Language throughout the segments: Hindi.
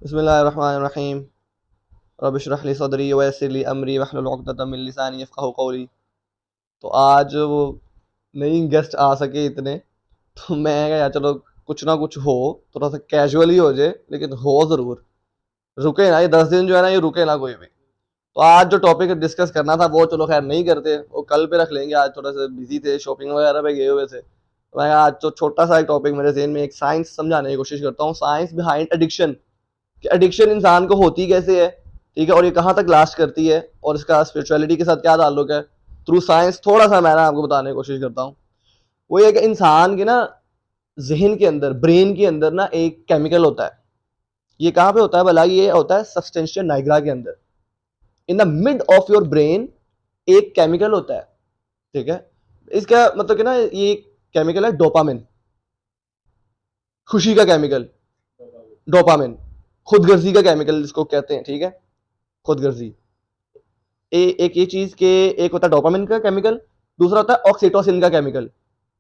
बिस्मिल्लाहिर्रहमानिर्रहीम रब इश्रह ली सदरी व यस्सिर ली अमरी वहलुल उक़दतम मिन लिसानी यफ़क़हू क़ौली। तो आज वो नहीं गेस्ट आ सके इतने, तो मैं कहा यार चलो कुछ ना कुछ हो, थोड़ा सा कैजुअल ही हो जाए लेकिन हो ज़रूर, रुके ना ये 10 दिन जो है ना, ये रुके ना कोई भी। तो आज जो टॉपिक डिस्कस करना था वो चलो खैर नहीं करते, वो कल पे रख लेंगे। आज थोड़ा सा बिजी थे, शॉपिंग वगैरह पे गए हुए थे, तो मैं आज तो छोटा सा एक टॉपिक मेरे ज़हन में, एक साइंस समझाने की कोशिश करता हूँ, साइंस बिहाइंड एडिक्शन, कि एडिक्शन इंसान को होती कैसे है, ठीक है, और ये कहाँ तक लास्ट करती है, और इसका स्पिरिचुअलिटी के साथ क्या ताल्लुक है। थ्रू साइंस थोड़ा सा मैं ना आपको बताने की कोशिश करता हूँ। वो ये कि इंसान के ना जहन के अंदर, ब्रेन के अंदर ना एक केमिकल होता है। ये कहाँ पे होता है भला? ये होता है सबस्टेंशिया नाइग्रा के अंदर, in the mid of your brain एक केमिकल होता है, ठीक है। इसका मतलब कि ना ये केमिकल है डोपामिन, खुशी का केमिकल, डोपामिन, खुदगर्जी का केमिकल जिसको कहते हैं, ठीक है, खुदगर्जी। एक ये चीज के, एक होता है डोपामिन का केमिकल, दूसरा होता है ऑक्सीटोसिन का केमिकल।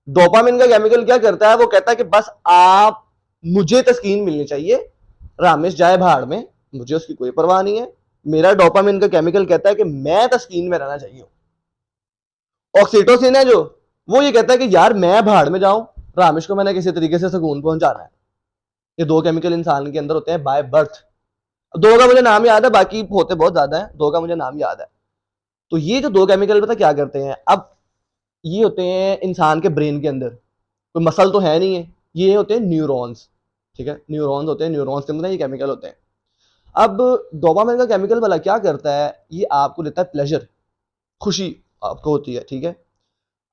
डोपामिन का केमिकल क्या करता है? वो कहता है कि बस आप, मुझे तस्कीन मिलनी चाहिए, रामेश जाए भाड़ में, मुझे उसकी कोई परवाह नहीं है। मेरा डोपामिन का केमिकल कहता है कि मैं तस्कीन में रहना चाहिए। ऑक्सीटोसिन है जो, वो ये कहता है कि यार मैं भाड़ में जाऊं, रामेश को मैंने किसी तरीके से सुकून पहुंचाना है। ये दो केमिकल इंसान के अंदर होते हैं बाय बर्थ। दो का मुझे नाम याद है, बाकी होते बहुत ज्यादा है, दो का मुझे नाम याद है। तो ये जो दो केमिकल पता क्या करते हैं? अब ये होते हैं इंसान के ब्रेन के अंदर, कोई मसल तो है नहीं है, ये होते हैं न्यूरॉन्स, ठीक है, न्यूरॉन्स होते हैं, न्यूरॉन्स के अंदर ये केमिकल होते हैं। अब डोपामिन का केमिकल वाला क्या करता है? ये आपको देता है प्लेजर, खुशी आपको होती है, ठीक है।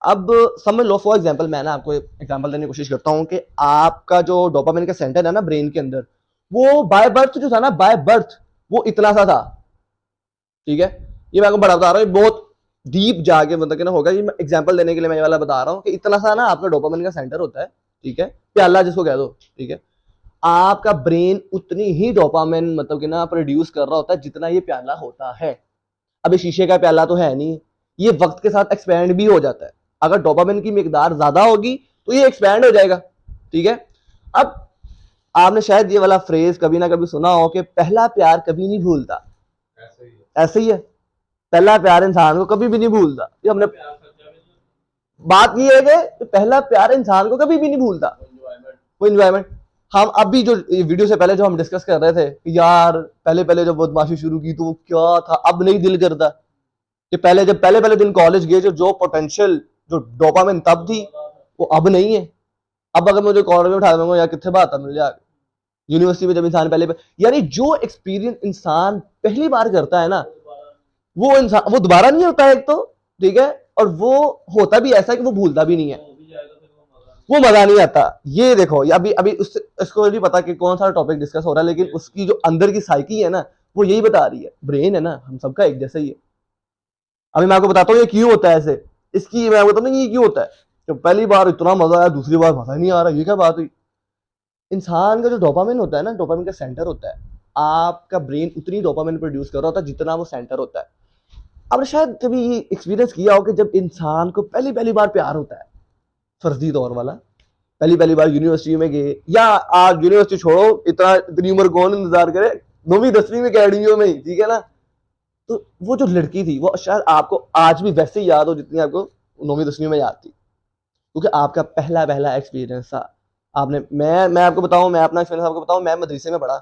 अब समझ लो, फॉर एग्जांपल मैं ना आपको एग्जांपल देने की कोशिश करता हूँ कि आपका जो डोपामिन का सेंटर है ना ब्रेन के अंदर, वो बाय बर्थ जो था ना, बाय बर्थ वो इतना सा था, ठीक है। ये मैं आपको बड़ा बता रहा हूँ, बहुत डीप जाके मतलब कि ना होगा। ये एग्जांपल देने के लिए मैं ये वाला बता रहा हूँ कि इतना सा ना आपका डोपामिन का सेंटर होता है, ठीक है, प्याला जिसको कह दो, ठीक है। आपका ब्रेन उतनी ही डोपामिन मतलब कि ना प्रोड्यूस कर रहा होता है जितना ये प्याला होता है। अब ये शीशे का प्याला तो है नहीं, ये वक्त के साथ एक्सपैंड भी हो जाता है। अगर डोपामिन की मिकदार ज्यादा होगी तो ये एक्सपैंड हो जाएगा, ठीक है। अब आपने शायद ये वाला फ्रेज कभी ना कभी सुना हो कि पहला प्यार कभी नहीं भूलता। ऐसे ही है, पहला प्यार इंसान को कभी भी नहीं भूलता। ये हमने, बात ये है कि पहला प्यार इंसान को कभी भी नहीं भूलता, वो एंजॉयमेंट। हम अभी जो वीडियो से पहले जो हम डिस्कस कर रहे थे कि यार पहले पहले जब बदमाशी शुरू की तो वो क्या था, अब नहीं दिल करता। कि पहले जब पहले पहले दिन कॉलेज गए, जो पोटेंशियल, जो डोपामिन तब थी, वो अब नहीं है। अब अगर मुझे कॉलेज में उठा दूंगा यार कितने बात मिल जाए, यूनिवर्सिटी में जब इंसान यानी जो एक्सपीरियंस इंसान पहली बार करता है ना, वो इंसान वो दोबारा नहीं होता है एक तो, ठीक है, और वो होता भी ऐसा कि वो भूलता भी नहीं है, वो मजा नहीं आता। ये देखो, ये अभी अभी उसको नहीं पता कि कौन सा टॉपिक डिस्कस हो रहा है, लेकिन उसकी जो अंदर की साइकी है ना, वो यही बता रही है। ब्रेन है ना हम सबका एक जैसा ही है। अभी मैं आपको बताता हूँ ये क्यों होता है ऐसे, इसकी मैं आपको बताऊँ ये क्यों होता है। जब पहली बार इतना मजा आया, दूसरी बार मजा नहीं आ रहा, ये क्या बात हुई? इंसान का जो डोपामिन होता है ना, डोपामिन का सेंटर होता है, आपका ब्रेन उतनी डोपामिन प्रोड्यूस कर रहा होता है जितना वो सेंटर होता है। आपने शायद कभी ये एक्सपीरियंस किया हो कि जब इंसान को पहली पहली बार प्यार होता है, फर्जी दौर वाला, पहली पहली बार यूनिवर्सिटी में गए, या आज यूनिवर्सिटी छोड़ो, इतनी उम्र कौन इंतजार करे, 9वीं 10वीं में अकेडमियों में ही, ठीक है ना। तो वो जो लड़की थी वो शायद आपको आज भी वैसे ही याद हो जितनी आपको 9वीं 10वीं में याद थी, क्योंकि आपका पहला पहला एक्सपीरियंस था। आपने, मैं आपको बताऊं, मैं अपना एक्सपीरियंस आपको बताऊं, मैं मदरसे में पढ़ा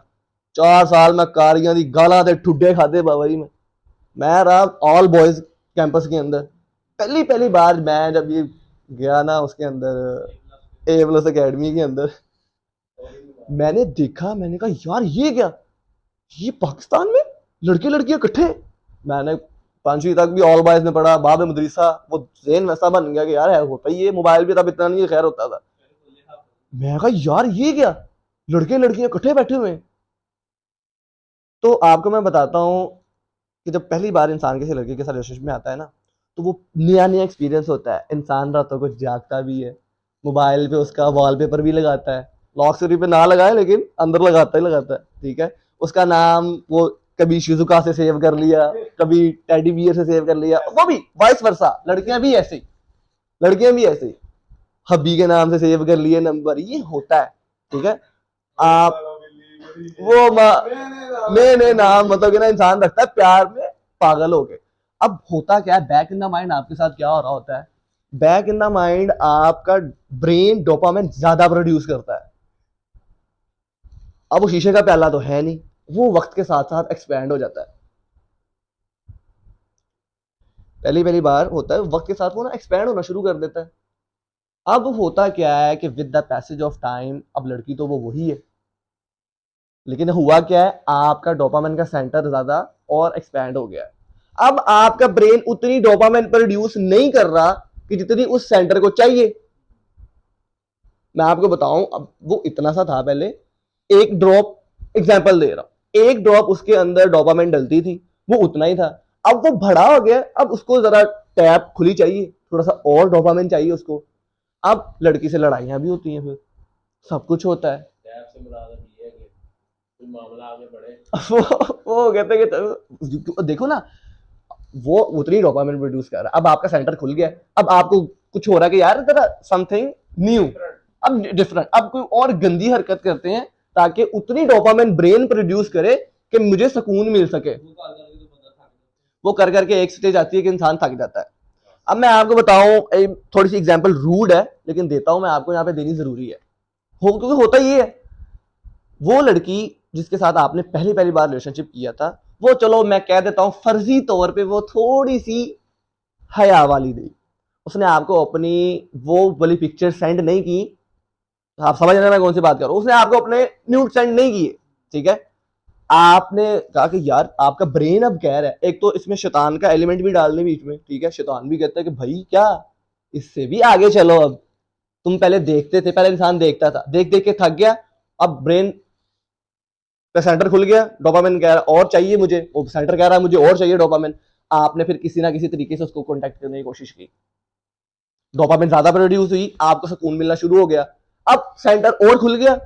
4 साल, मैं कारियां दी गाला दे ठुड्डे खाते बाबा जी में। मैं रहा ऑल बॉयज कैंपस के अंदर। पहली पहली बार मैं जब ये गया ना उसके अंदर, ए प्लस अकेडमी के अंदर, मैंने देखा, मैंने कहा यार ये क्या, ये पाकिस्तान में लड़के लड़कियां इकट्ठे। मैंने 5वीं तक भी ऑल बॉयज में पढ़ा, बाद में मदरसा, वो जेन वैसा बन गया कि यार है होता ही, ये मोबाइल भी तब इतना नहीं खैर होता था। मैं कहा यार ये क्या, लड़के लड़कियां इकट्ठे बैठे हुए हैं। तो आपको मैं बताता हूँ कि जब पहली बार इंसान किसी लड़के के साथ रिलेशनशिप में आता है ना, तो वो नया नया एक्सपीरियंस होता है। इंसान रातों को जागता भी है, मोबाइल पे उसका वॉलपेपर भी लगाता है, लॉक स्क्रीन पे ना लगाए लेकिन अंदर लगाता ही लगाता है, ठीक है। उसका नाम वो कभी शिजुका से सेव कर लिया, कभी टेडी बियर से सेव कर लिया, वो भी वाइस वर्सा, लड़कियां भी ऐसे ही, लड़कियां भी ऐसे ही हब्बी के नाम से सेव कर लिए नंबर, ये होता है, ठीक है। आप वो मैंने नाम मतलब कि ना इंसान रखता है प्यार में पागल हो गए। अब होता क्या है, बैक इन द माइंड आपके साथ क्या हो रहा होता है, बैक इन द माइंड आपका ब्रेन डोपामिन ज्यादा प्रोड्यूस करता है। अब वो शीशे का प्याला तो है नहीं, वो वक्त के साथ साथ एक्सपैंड हो जाता है। पहली पहली बार होता है, वक्त के साथ वो ना एक्सपैंड होना शुरू कर देता है। अब होता क्या है कि with the passage of time, अब लड़की तो वो वही है, लेकिन हुआ क्या है, आपका डोपामिन का सेंटर ज्यादा और एक्सपैंड हो गया है। अब आपका ब्रेन उतनी डोपामिन प्रोड्यूस नहीं कर रहा कि जितनी उस सेंटर को चाहिए। मैं आपको बताऊं, अब वो इतना सा था पहले, एक ड्रॉप, एग्जांपल दे रहा हूं, एक ड्रॉप उसके अंदर डोपामिन डलती थी, वो उतना ही था। अब वो बड़ा हो गया, अब उसको जरा टैप खुली चाहिए, थोड़ा सा और डोपामिन चाहिए उसको। अब लड़की से लड़ाइयां भी होती हैं, फिर सब कुछ होता है। मामला आगे बढ़े वो कहते हैं कि देखो ना, वो उतनी डोपामिन प्रोड्यूस कर रहा है, अब आपका सेंटर खुल गया, अब आपको कुछ हो रहा है कि यार तेरा समथिंग न्यू, अब डिफरेंट, अब कोई और गंदी हरकत करते हैं ताकि उतनी डोपामिन ब्रेन प्रोड्यूस करे कि मुझे सुकून मिल सके। वो कर करके एक स्टेज आती है कि इंसान थक जाता है। अब मैं आपको बताऊं, थोड़ी सी एग्जांपल रूड है लेकिन देता हूं मैं आपको, यहाँ पे देनी जरूरी है। क्योंकि होता ये है, वो लड़की जिसके साथ आपने पहली पहली बार रिलेशनशिप किया था, वो चलो मैं कह देता हूं फर्जी तौर पे वो थोड़ी सी हया वाली थी, उसने आपको अपनी वो वाली पिक्चर सेंड नहीं की, आप समझ रहे हैं मैं कौन सी बात कर रहा हूं, उसने आपको अपने न्यूड सेंड नहीं किए, ठीक है। आपने कहा कि यार आपका ब्रेन अब कह रहा है, एक तो इसमें शैतान का एलिमेंट भी डालने बीच में, ठीक है, शैतान भी कहता है कि भाई क्या इससे भी आगे चलो, अब तुम पहले देखते थे, पहले इंसान देखता था, देख देख के थक गया, अब ब्रेन का सेंटर खुल गया, डोपामिन कह रहा और चाहिए मुझे, वो सेंटर कह रहा है मुझे और चाहिए डोपामिन। आपने फिर किसी ना किसी तरीके से उसको कॉन्टेक्ट करने की कोशिश की, डोपामिन ज्यादा प्रोड्यूस हुई, आपको सुकून मिलना शुरू हो गया, अब सेंटर और खुल गया,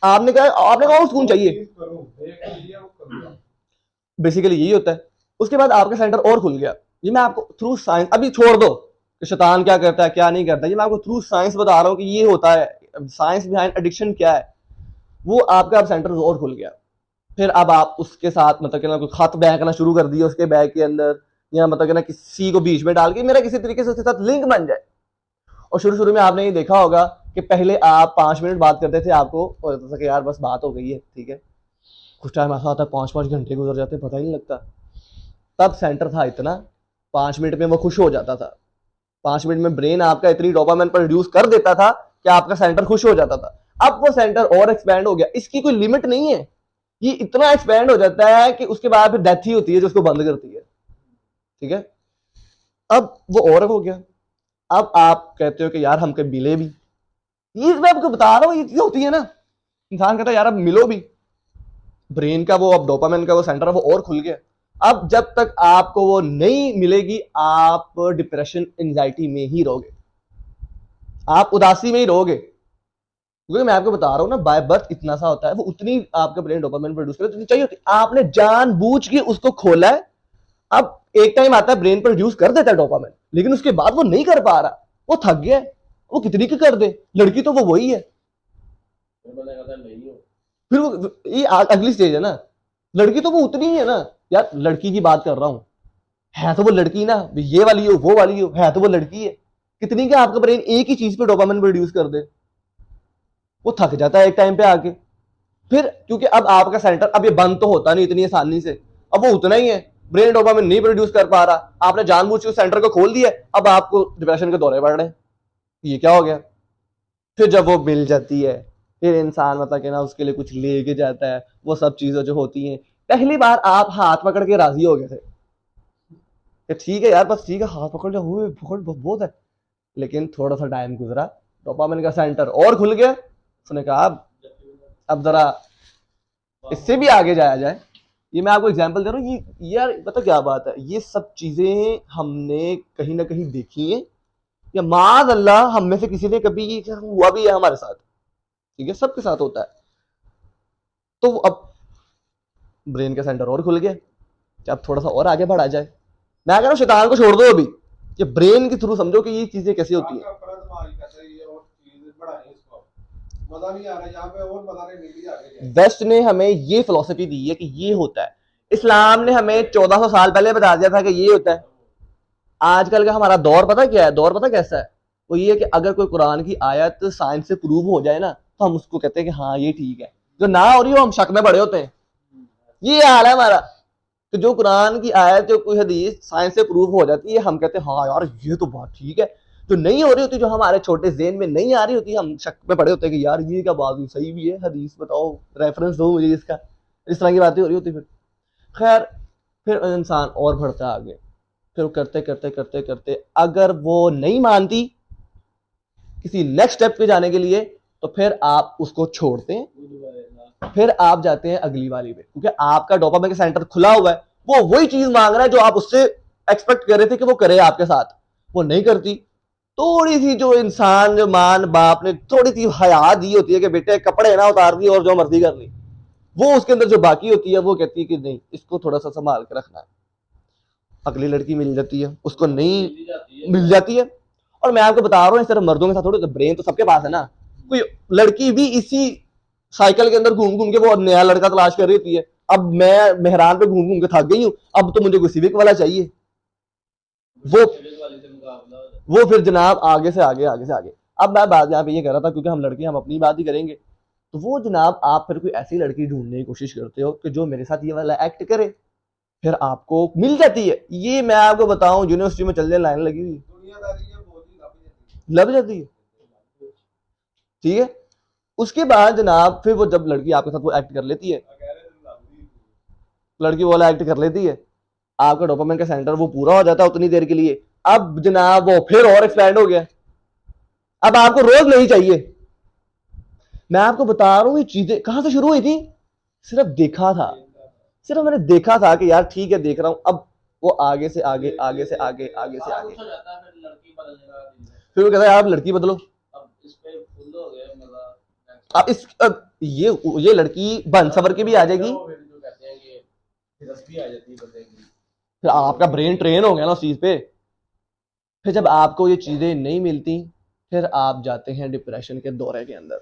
आपने कहा और सुकून चाहिए, बेसिकली यही होता है। उसके बाद आपका सेंटर और खुल गया। ये मैं आपको थ्रू साइंस, अभी छोड़ दो कि शैतान क्या करता है क्या नहीं करता, ये मैं आपको थ्रू साइंस बता रहा हूँ कि ये होता है, साइंस बिहाइंड एडिक्शन क्या है। वो आपका अब सेंटर और खुल गया, फिर अब आप उसके साथ मतलब कि खत बहकना शुरू कर दिया उसके बैग के अंदर, या मतलब कि ना किसी को बीच में डाल के मेरा किसी तरीके से उसके साथ लिंक बन जाए। और शुरू शुरू में आपने ये देखा होगा कि पहले आप 5 मिनट बात करते थे, आपको और था कि यार बस बात हो गई है, ठीक है, कुछ टाइम ऐसा होता है 5-5 घंटे गुजर जाते हैं पता ही नहीं लगता। तब सेंटर था इतना, 5 मिनट में वो खुश हो जाता था, 5 मिनट में ब्रेन आपका इतनी डोपामिन प्रोड्यूस कर देता था कि आपका सेंटर खुश हो जाता था। अब वो सेंटर और एक्सपैंड हो गया, इसकी कोई लिमिट नहीं है, ये इतना एक्सपैंड हो जाता है कि उसके बाद फिर डेथ ही होती है जो उसको बंद करती है, ठीक है। अब वो और हो गया, अब आप कहते हो कि यार हम कभी मिले भी, ये मैं आपको बता रहा हूँ ये चीजें होती है ना, इंसान कहता है यार अब मिलो भी, ब्रेन का वो अब डोपामिन का वो सेंटर है वो और खुल गया। अब जब तक आपको वो नहीं मिलेगी, आप डिप्रेशन एंजाइटी में ही रहोगे, आप उदासी में ही रहोगे, क्योंकि मैं आपको बता रहा हूं ना, बाय बर्थ इतना सा होता है, वो उतनी आपका ब्रेन डोपामिन प्रोड्यूस करे जितनी चाहिए होती है, आपने जानबूझ के उसको खोला है। अब एक टाइम आता है ब्रेन प्रोड्यूस कर देता है डोपामिन, लेकिन उसके बाद वो नहीं कर पा रहा, वो थक गया, वो कितनी की कर दे, लड़की तो वो वही है, फिर वो ये अगली स्टेज है ना, लड़की तो वो उतनी ही है ना, यार लड़की की बात कर रहा हूं, है तो वो लड़की ना, ये वाली हो वो वाली हो, है तो वो लड़की है, कितनी का आपका ब्रेन एक ही चीज पे डोपामिन प्रोड्यूस कर दे, वो थक जाता है एक टाइम पे आके। फिर क्योंकि अब आपका सेंटर अब ये बंद तो होता नहीं इतनी आसानी से, अब वो उतना ही है, ब्रेन डोपामिन नहीं प्रोड्यूस कर पा रहा, आपने जानबूझ के उस सेंटर को खोल दिया, अब आपको डिप्रेशन के दौरे पड़ रहे हैं, ये क्या हो गया। फिर जब वो मिल जाती है, फिर इंसान मतलब कि ना उसके लिए कुछ लेके जाता है, वो सब चीजें जो होती हैं, पहली बार आप हाथ पकड़ के राजी हो गए थे कि ठीक है यार बस ठीक है हाथ पकड़ जाओ, बहुत बहुत है, लेकिन थोड़ा सा टाइम गुजरा, डोपामिन का सेंटर और खुल गया, उसने कहा अब जरा इससे भी आगे जाया जाए। ये मैं आपको एग्जांपल दे रहा हूँ, ये यार पता क्या बात है, ये सब चीजें हमने कहीं ना कहीं देखी है, या माज अल्लाह हम में से किसी ने कभी ये हुआ भी है हमारे साथ, ठीक है, सबके साथ होता है। तो अब ब्रेन का सेंटर और खुल गया कि अब थोड़ा सा और आगे बढ़ा जाए। मैं कह रहा हूँ शैतान को छोड़ दो अभी, ये ब्रेन के थ्रू समझो कि ये चीजें कैसी होती है। मजा नहीं आ रहा यहाँ पे, और मजा नहीं मिल ही आगे। वेस्ट ने हमें ये फिलोसफी दी है कि ये होता है, इस्लाम ने हमें 1400 साल पहले बता दिया था कि ये होता है। आजकल का हमारा दौर पता क्या है, दौर पता कैसा है, वो ये है कि अगर कोई कुरान की आयत साइंस से प्रूव हो जाए ना तो हम उसको कहते हैं कि हाँ ये ठीक है, जो ना हो रही हो हम शक में पड़े होते हैं। ये हाल है हमारा कि जो कुरान की आयत जो कोई हदीस साइंस से प्रूव हो जाती है हम कहते हैं हाँ यार ये तो बात ठीक है। जो नहीं हो रही होती, जो हमारे छोटे ज़हन में नहीं आ रही होती, हम शक में पड़े होते हैं कि यार ये क्या बात हुई, सही भी है हदीस बताओ, रेफरेंस दो मुझे इसका। इस तरह की बातें हो रही होती फिर। खैर फिर इंसान और बढ़ता है आगे, फिर करते करते करते करते अगर वो नहीं मानती किसी नेक्स्ट स्टेप पे जाने के लिए तो फिर आप उसको छोड़ते हैं, फिर आप जाते हैं अगली वाली पे, क्योंकि आपका डोपामाइन का सेंटर खुला हुआ है, वो वही चीज मांग रहा है जो आप उससे एक्सपेक्ट कर रहे थे कि वो करे आपके साथ, वो नहीं करती। थोड़ी सी जो इंसान, जो मान बाप ने थोड़ी सी हया दी होती है कि बेटे कपड़े ना उतार दी और जो मर्जी कर ली, वो उसके अंदर जो बाकी होती है वो कहती है कि नहीं इसको थोड़ा सा संभाल के रखना है। अगली लड़की मिल जाती है, उसको नहीं मिल जाती है। और मैं आपको बता रहा हूँ सिर्फ मर्दों के साथ थोड़ी, ब्रेन तो सबके पास है ना। कोई लड़की भी इसी साइकिल के अंदर घूम घूम के वो नया लड़का तलाश कर रही होती है। अब मैं मेहरान पे घूम घूम के थक गई हूँ, अब तो मुझे कोई सिविक वाला चाहिए। वो फिर जनाब आगे से आगे आगे से आगे। अब मैं बात यहाँ पे ये कर रहा था क्योंकि हम लड़के हम अपनी बात ही करेंगे, तो वो जनाब आप फिर कोई ऐसी लड़की ढूंढने की कोशिश करते हो कि जो मेरे साथ ये वाला एक्ट करे, फिर आपको मिल जाती है। ये मैं आपको बताऊं यूनिवर्सिटी में चलने लाइन लगी हुई दुनियादारी है बहुत ही लग जाती है, ठीक है। उसके बाद जनाब फिर वो जब लड़की आपके साथ वो एक्ट कर लेती है, लड़की वाला एक्ट कर लेती है, आपका डोपामाइन का सेंटर वो पूरा हो जाता है उतनी देर के लिए। अब जनाब वो फिर और एक्सपैंड हो गया, अब आपको रोज नहीं चाहिए। मैं आपको बता रहा हूँ ये चीजें कहां से शुरू हुई थी, सिर्फ देखा था, सिर्फ मैंने देखा था कि यार ठीक है देख रहा हूं। अब वो आगे से आगे आगे से आगे आगे से आगे, फिर वो कहता है आप लड़की बदलो। अब इस अब ये लड़की बन सवर के भी आ जाएगी, फिर आपका ब्रेन ट्रेन हो गया ना उस चीज पे। फिर जब आपको ये चीजें नहीं मिलती फिर आप जाते हैं डिप्रेशन के दौरे के अंदर,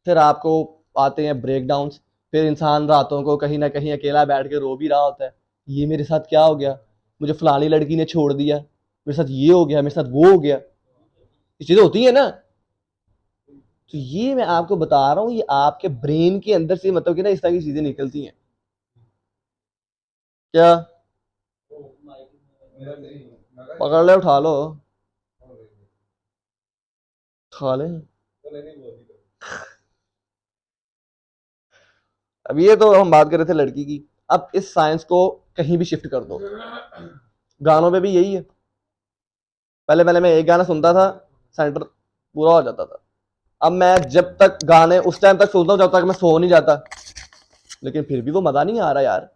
फिर आपको आते हैं ब्रेकडाउन्स। फिर इंसान रातों को कहीं ना कहीं अकेला बैठ के रो भी रहा होता है, ये मेरे साथ क्या हो गया, मुझे फलानी लड़की ने छोड़ दिया, मेरे साथ ये हो गया, मेरे साथ वो हो गया। ये चीजें होती है ना। तो ये मैं आपको बता रहा हूँ ये आपके ब्रेन के अंदर से मतलब कि ना इस तरह की चीजें निकलती हैं। क्या पकड़ ले उठा लो, उठा ले। अब ये तो हम बात कर रहे थे लड़की की, अब इस साइंस को कहीं भी शिफ्ट कर दो, गानों पे भी यही है। पहले पहले मैं एक गाना सुनता था सेंटर पूरा हो जाता था, अब मैं जब तक गाने उस टाइम तक सुनता हूँ जब तक मैं सो नहीं जाता, लेकिन फिर भी वो मजा नहीं आ रहा यार।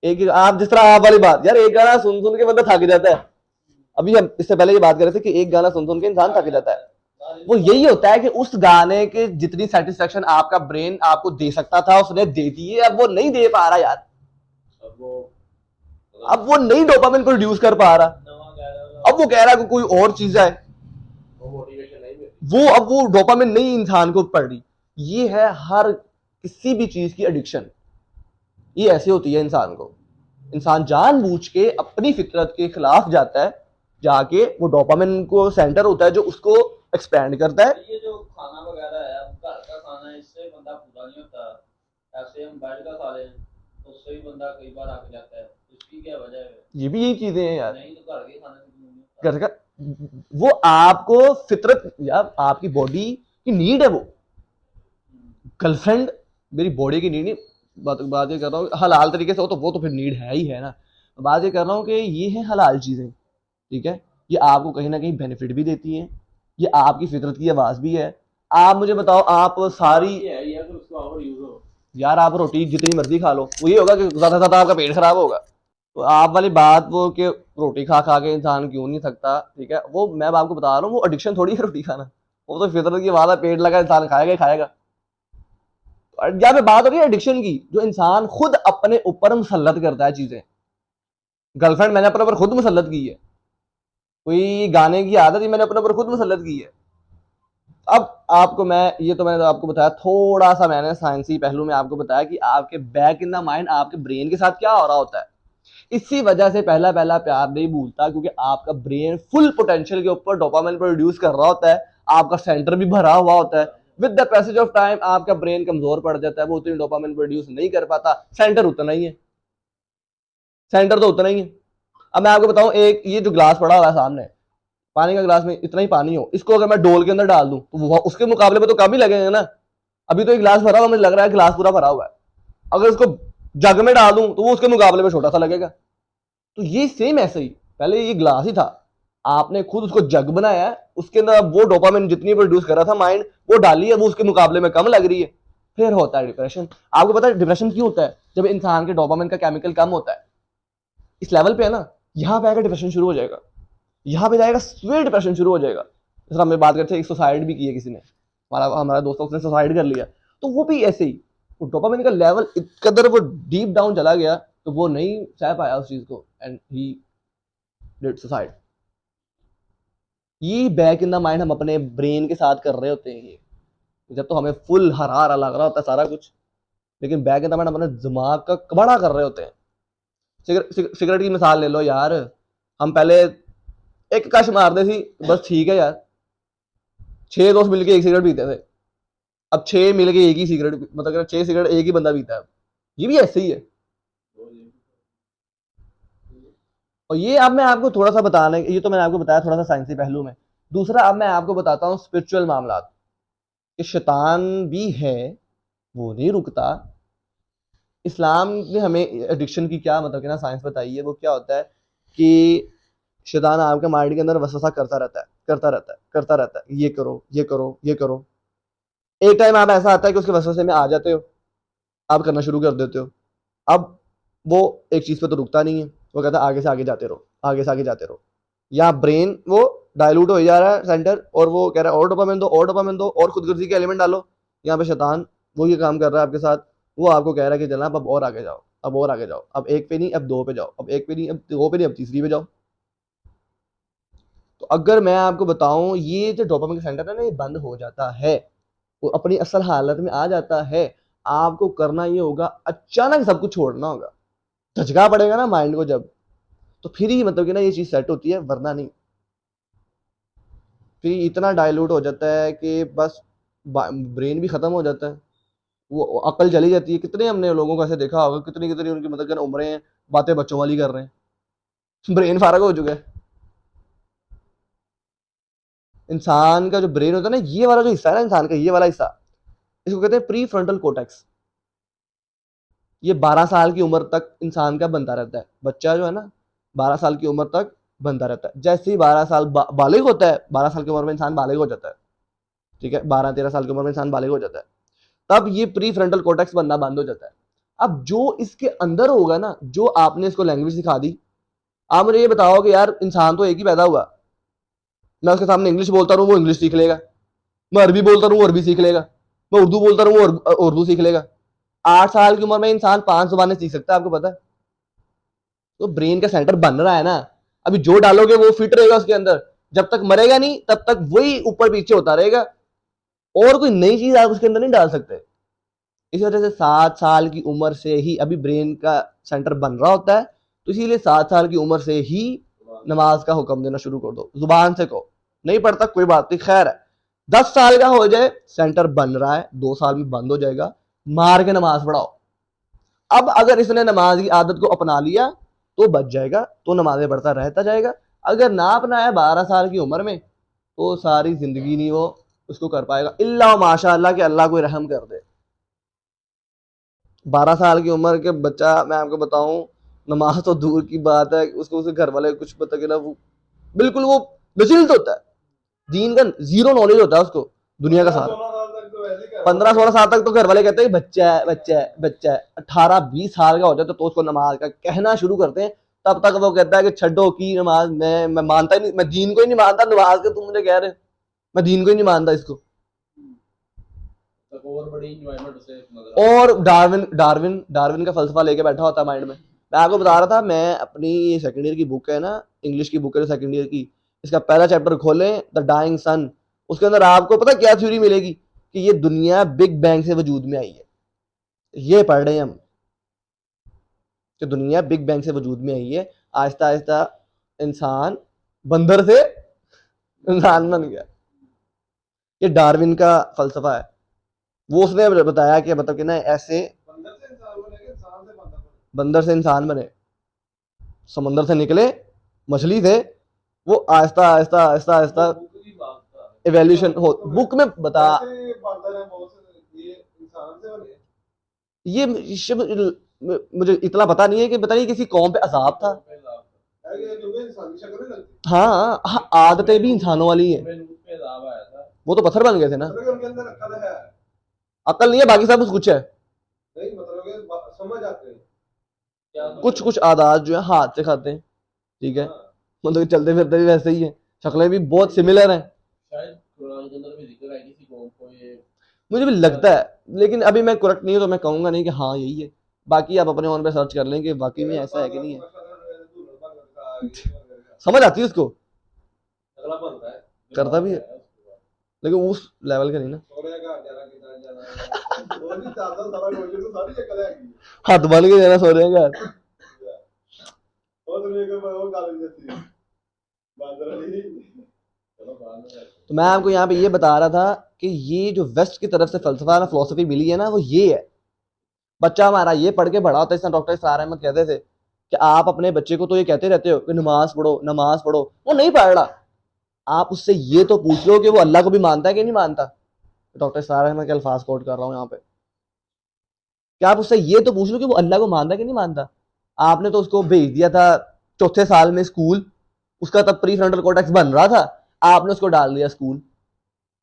एक आप जिस तरह आप वाली बात यार, एक गाना सुन सुन के बंदा थक जाता है। अभी हम इससे पहले ये बात कर रहे थे कि एक गाना सुन सुन के इंसान थक जाता है। वो यही होता है कि उस गाने के जितनी सेटिस्फेक्शन आपका ब्रेन आपको दे सकता था उसने दे दी है, अब वो नहीं दे पा रहा यार, अब वो नहीं डोपामिन प्रोड्यूस कर पा रहा, अब वो कह रहा है कि कोई और चीज है, वो अब वो डोपामिन नहीं इंसान को पड़ रही। ये है हर किसी भी चीज की एडिक्शन, ये ऐसे होती है इंसान को। इंसान जानबूझ के अपनी फितरत के खिलाफ जाता है, जाके वो डोपामिन को सेंटर होता है जो उसको एक्सपैंड करता है। ये जो खाना वगैरह है घर का खाना है इससे बंदा पूरा नहीं होता, ऐसे हम बाहर का खा लें तो उससे भी बंदा कई बार आके जाता है, इसकी क्या वजह है? ये भी यही चीजें हैं यार, नहीं तो घर के खाने से घर का वो आपको फितरत यार आपकी बॉडी की नीड है वो। गर्लफ्रेंड मेरी बॉडी की नीड नहीं, बात ये कर रहा हूँ हलाल तरीके से हो तो वो तो फिर नीड है ही है ना। बात ये कर रहा हूँ कि ये है हलाल चीजें, ठीक है, ये आपको कहीं ना कहीं बेनिफिट भी देती हैं, ये आपकी फितरत की आवाज भी है। आप मुझे बताओ आप सारी है अगर उसका ओवर यूज हो यार आप रोटी जितनी मर्जी खा लो वो ये होगा कि ज्यादा से ज्यादा आपका पेट खराब होगा। तो आप वाली बात वो कि रोटी खा खा के इंसान क्यों नहीं थकता, ठीक है, वो मैं आपको बता रहा हूँ वो एडिक्शन थोड़ी है रोटी खाना, वो तो फितरत की बात है, पेट लगा इंसान खाएगा ही खाएगा। और यहाँ पे बात हो रही है एडिक्शन की, जो इंसान खुद अपने ऊपर मुसल्लत करता है चीजें। गर्लफ्रेंड मैंने अपने ऊपर खुद मुसल्लत की है, कोई गाने की आदत ही मैंने अपने ऊपर खुद मुसल्लत की है। अब आपको मैं ये तो मैंने आपको बताया, थोड़ा सा मैंने साइंसी पहलू में आपको बताया कि आपके बैक इन द माइंड आपके ब्रेन के साथ क्या हो रहा होता है। इसी वजह से पहला पहला प्यार नहीं भूलता, क्योंकि आपका ब्रेन फुल पोटेंशियल के ऊपर डोपामिन प्रोड्यूस कर रहा होता है, आपका सेंटर भी भरा हुआ होता है। With the passage of time आपका ब्रेन कमजोर पड़ जाता है, वो उतनी डोपामिन प्रोड्यूस नहीं कर पाता, सेंटर उतना ही है, सेंटर तो उतना ही है। अब मैं आपको बताऊं, एक ये जो ग्लास पड़ा हुआ है सामने, पानी का ग्लास में इतना ही पानी हो, इसको अगर मैं डोल के अंदर डाल दूं तो वो उसके मुकाबले में तो कम ही लगेगा ना। अभी तो एक गिलास भरा हुआ, मुझे लग रहा है गिलास पूरा भरा हुआ है, अगर उसको जग में डाल दूं तो वो उसके मुकाबले में छोटा सा लगेगा। तो ये सेम ऐसे ही, पहले ये ग्लास ही था, आपने खुद उसको जग बनाया है, उसके अंदर वो डोपामिन जितनी प्रोड्यूस कर रहा था माइंड, वो डाली है, वो उसके मुकाबले में कम लग रही है, फिर होता है डिप्रेशन। आपको पता है डिप्रेशन क्यों होता है? जब इंसान के डोपामिन का केमिकल कम होता है, इस लेवल पे है ना, यहां पे आकर डिप्रेशन शुरू हो जाएगा, यहां पे जाएगा फिर डिप्रेशन शुरू हो जाएगा। जैसे हम बात करते हैं, एक सुसाइड भी की है किसी ने, हमारा दोस्त उसने सुसाइड कर लिया, तो वो भी ऐसे ही, वो डोपामिन का लेवल इतना वो डीप डाउन चला गया, तो वो नहीं सह पाया उस चीज को, एंड ही डिड सुसाइड। ये बैक इन द माइंड हम अपने ब्रेन के साथ कर रहे होते हैं। ये जब तो हमें फुल हरा हरा लग रहा होता है सारा कुछ, लेकिन बैक इन द माइंड अपने दिमाग का कबड़ा कर रहे होते हैं। सिगरेट की मिसाल ले लो यार, हम पहले एक कश मारते थी, बस ठीक है यार, 6 दोस्त मिलके एक सिगरेट पीते थे, अब 6 मिलके एक ही सिगरेट, मतलब 6 सिगरेट एक ही बंदा पीता है। ये भी ऐसे ही है। और ये अब मैं आपको थोड़ा सा बताने, ये तो मैंने आपको बताया थोड़ा सा साइंसी पहलू में। दूसरा अब मैं आपको बताता हूँ स्पिरिचुअल मामला, कि शैतान भी है, वो नहीं रुकता। इस्लाम ने हमें एडिक्शन की क्या मतलब कि ना साइंस बताई है, वो क्या होता है कि शैतान आपके माइंड के अंदर वसवसा करता रहता है, करता रहता है, करता रहता है, ये करो, ये करो, ये करो। एक टाइम आप ऐसा आता है कि उसके वसवसे में आ जाते हो, आप करना शुरू कर देते हो। अब वो एक चीज पे तो रुकता नहीं है, वो कहता है आगे से आगे जाते रहो, आगे से आगे जाते रहो। या ब्रेन वो डायलूट हो जा रहा है सेंटर, और वो कह रहा है और डोपामिन दो, और डोपामिन दो, और खुदगर्जी के एलिमेंट डालो। यहाँ पे शैतान वो ये काम कर रहा है आपके साथ, वो आपको कह रहा है कि जनाब अब और आगे जाओ, अब और आगे जाओ, अब एक पे नहीं अब 2 पे जाओ, अब एक पे नहीं अब 2 पे नहीं अब तीसरी पे जाओ। तो अगर मैं आपको बताऊं, ये जो डोपामिन का सेंटर है ना, ये बंद हो जाता है, वो अपनी असल हालत में आ जाता है। आपको करना ये होगा, अचानक सब कुछ छोड़ना होगा, झटका पड़ेगा ना माइंड को जब, तो फिर ही मतलब कि ना ये चीज सेट होती है, वरना नहीं। फिर इतना डाइल्यूट हो जाता है कि बस ब्रेन भी खत्म हो जाता है, वो अकल चली जाती है। कितने हमने लोगों को ऐसे देखा होगा, कितनी कितनी उनकी मतलब कि ना उम्रें हैं, बातें बच्चों वाली कर रहे हैं, ब्रेन फारग हो चुका है। इंसान का जो ब्रेन होता है ना, ये वाला जो हिस्सा है ना इंसान का, ये वाला हिस्सा, इसको कहते हैं प्री फ्रंटल कोर्टेक्स। ये 12 साल की उम्र तक इंसान का बनता रहता है, बच्चा जो है ना 12 साल की उम्र तक बनता रहता है। जैसे ही 12 साल बालिग होता है, 12 साल की उम्र में इंसान बालिग हो जाता है, ठीक है, 12-13 साल की उम्र में इंसान बालिग हो जाता है, तब ये प्री फ्रंटल कोर्टेक्स बनना बंद हो जाता है। अब जो इसके अंदर होगा ना, जो आपने इसको लैंग्वेज सिखा दी, आप मुझे ये बताओ कि यार इंसान तो एक ही पैदा हुआ, मैं उसके सामने इंग्लिश बोलता रहूं वो इंग्लिश सीख लेगा, मैं अरबी बोलता रहूं वो अरबी सीख लेगा, मैं उर्दू बोलता रहूं वो उर्दू सीख लेगा। 8 साल की उम्र में इंसान 5 जुबानें सीख सकता है, आपको पता है? तो ब्रेन का सेंटर बन रहा है ना, अभी जो डालोगे वो फिट रहेगा उसके अंदर, जब तक मरेगा नहीं तब तक वही ऊपर पीछे होता रहेगा, और कोई नई चीज आप उसके अंदर नहीं डाल सकते। इस वजह से 7 साल की उम्र से ही अभी ब्रेन का सेंटर बन रहा होता है, तो इसीलिए 7 साल की उम्र से ही नमाज का हुक्म देना शुरू कर दो, जुबान से कहो, नहीं पढ़ता कोई बात नहीं, खैर है। 10 साल का हो जाए, सेंटर बन रहा है, 2 साल में बंद हो जाएगा, मार के नमाज पढ़ाओ। अब अगर इसने नमाज की आदत को अपना लिया तो बच जाएगा, तो नमाजें पढ़ता रहता जाएगा। अगर ना अपनाया 12 साल की उम्र में, तो सारी जिंदगी नहीं वो उसको कर पाएगा, इल्ला माशाअल्लाह कि अल्लाह कोई रहम कर दे। 12 साल की उम्र के बच्चा, मैं आपको बताऊं, नमाज तो दूर की बात है, उसको उसके घर वाले कुछ पता ना, वो बिल्कुल वो विचलित होता है, दीन का जीरो नॉलेज होता है उसको, दुनिया का सारा। 15-16 साल तक तो घर वाले कहते हैं बच्चा है, बच्चा है, बच्चा है। 18-20 साल का हो जाता तो उसको नमाज का कहना शुरू करते हैं, तब तक वो कहता है कि छड्डो की नमाज, मैं मानता ही नहीं, मैं दीन को ही नहीं मानता, नमाज के तुम मुझे कह रहे, मैं दीन को ही नहीं मानता इसको। और बड़ी इंजॉयमेंट उसे नजर और डार्विन डार्विन डार्विन का फलसफा लेके बैठा होता है माइंड में। मैं आपको बता रहा था, मैं अपनी सेकंड ईयर की बुक है ना, इंग्लिश की बुक है सेकंड ईयर की, इसका पहला चैप्टर खोलें, द डाइंग सन, उसके अंदर आपको पता क्या थ्योरी मिलेगी कि ये दुनिया बिग बैंग से वजूद में आई है। ये पढ़ रहे हैं हम कि दुनिया बिग बैंग से वजूद में आई है, आहिस्ता आहिस्ता इंसान बंदर से इंसान बन गया। ये डार्विन का फलसफा है। वो उसने बताया कि मतलब कि ना ऐसे बंदर से इंसान बने कि इंसान से बंदर बने? बंदर से इंसान बने, समंदर से निकले, मछली थे, वो आहिस्ता आहिस्ता आहिस्ता आहिस्ता बुक की बात था। एवोल्यूशन हो। बुक में बता, ऐसे बंदर हैं बहुत से, ये इंसान से बने? मुझे इतना पता नहीं है कि पता नहीं किसी कौम पे अजाब था। है ये क्योंकि इंसानी शक्ल नहीं लगती। हाँ हाँ, आदतें भी इंसानों वाली हैं। पे अजाब आया था। वो तो पत्थर बन गए थे ना। मतलब कि उनके अंदर अक्ल है, अकल नहीं है, बाकी सब कुछ है। नहीं मतलब कि समझ आते हैं। क्या कुछ कुछ आदात जो है हाथ से खाते हैं, ठीक है, हाँ। मतलब कि चलते फिरते भी वैसे ही है, शक्लें भी बहुत सिमिलर हैं। शायद कुरान के अंदर भी जिक्र है किसी कौम को ये मुझे भी लगता है, लेकिन अभी मैं करेक्ट नहीं हूँ तो मैं कहूंगा नहीं कि हाँ यही है। बाकी आप अपने ऑन पे सर्च कर लें कि वाकई में ऐसा है कि नहीं है। समझ आती है उसको, अगला बनता है, करता भी है, लेकिन उस लेवल का नहीं ना। सोने का जाना कितना जाना वो भी चाहता सारा कोशिश तो सारी शक्ल है की हाथ बन के जाना सो रहे हैं। वो दुनिया के वो काली जैसी बंदर वाली। चलो बाद में तो मैं आपको यहाँ पे ये बता रहा था कि ये जो वेस्ट की तरफ से फलसफा ना फिलोसफी मिली है ना, वो ये है। बच्चा हमारा ये पढ़ के बड़ा होता है। डॉक्टर इस्तार अहमद कहते थे कि आप अपने बच्चे को तो ये कहते रहते हो कि नमाज पढ़ो नमाज पढ़ो, वो नहीं पढ़ रहा। आप उससे ये तो पूछ लो कि वो अल्लाह को भी मानता है कि नहीं मानता। डॉक्टर इस्तार अहमद के अल्फाज कोट कर रहा हूँ यहाँ पे, कि आप उससे ये तो पूछ लो कि वो अल्लाह को मानता है कि नहीं मानता। आपने तो उसको भेज दिया था चौथे साल में स्कूल, उसका तब प्री फ्रंटल कॉर्टेक्स बन रहा था, आपने उसको डाल दिया स्कूल।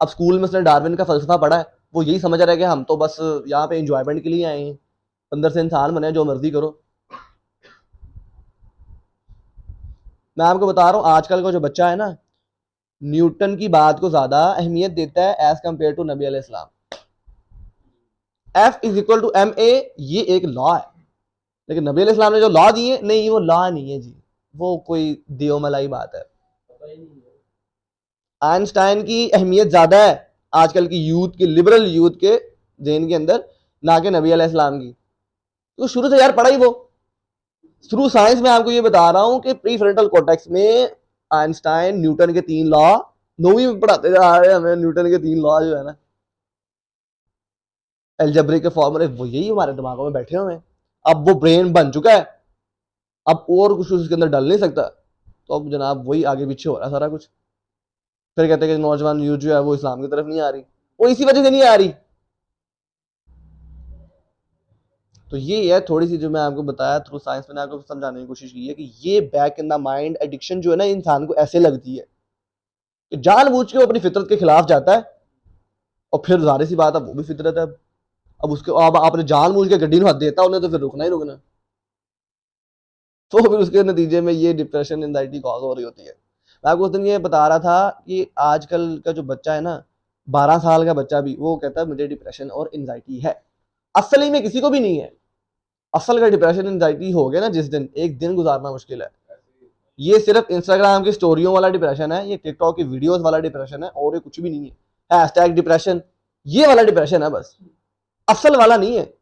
अब स्कूल में उसने डार्विन का फलसफा पढ़ा है, वो यही समझ रहा है कि हम तो बस यहाँ पे इंजॉयमेंट के लिए आए हैं, अंदर से इंसान बने, जो मर्जी करो। मैं आपको बता रहा हूँ आजकल का जो बच्चा है ना, न्यूटन की बात को ज्यादा अहमियत देता है एज कंपेयर टू नबी अलैहिस्सलाम। F is equal to M A, ये एक लॉ है, लेकिन नबी अलैहिस्सलाम ने जो लॉ दिए, नहीं वो लॉ नहीं है जी, वो कोई दियो मलाई बात है। पता ही नहीं है। आइंस्टाइन की अहमियत ज्यादा है आजकल की यूथ के, लिबरल यूथ के जेन के अंदर, ना कि नबी अलैहिस्सलाम की। तो शुरू से यार पढ़ा ही वो, थ्रू साइंस में आपको ये बता रहा हूं कि प्री फ्रंटल कॉर्टेक्स में आइंस्टाइन न्यूटन के 3 लॉ 9वीं में पढ़ाते जा रहे हैं हमें। न्यूटन के 3 लॉ जो है ना, एल्जेब्रिक के फॉर्मूले, वो यही हमारे दिमागों में बैठे हुए हैं। अब वो ब्रेन बन चुका है, अब और कुछ उसके अंदर डल नहीं सकता। तो अब जनाब वही आगे पीछे हो रहा है सारा कुछ। फिर कहते हैं कि नौजवान यूथ जो है वो इस्लाम की तरफ नहीं आ रही, वो इसी वजह से नहीं आ रही। तो ये है थोड़ी सी जो मैं आपको बताया थ्रू साइंस, मैंने आपको समझाने की कोशिश की है कि ये back in the mind addiction जो है ना, इंसान को ऐसे लगती है कि जानबूझ के वो अपनी फितरत के खिलाफ जाता है। और फिर जाहिर सी बात है वो भी फितरत है। अब उसके अब आपने जानबूझ के गड्डी में हाथ देता उन्हें, तो फिर रुकना ही रुकना। तो फिर उसके नतीजे में ये डिप्रेशन एंजाइटी कॉज हो रही होती है। मैं आपको उस दिन ये बता रहा था कि आजकल का जो बच्चा है ना, 12 साल का बच्चा भी, वो कहता है मुझे डिप्रेशन और एंजाइटी है। असली में किसी को भी नहीं है। असल का डिप्रेशन एंजाइटी हो गया ना जिस दिन, एक दिन गुजारना मुश्किल है। ये सिर्फ इंस्टाग्राम की स्टोरियों वाला डिप्रेशन है, ये टिकटॉक की वीडियोस वाला डिप्रेशन है, और ये कुछ भी नहीं है। हैशटैग डिप्रेशन, ये वाला डिप्रेशन है बस, असल वाला नहीं है।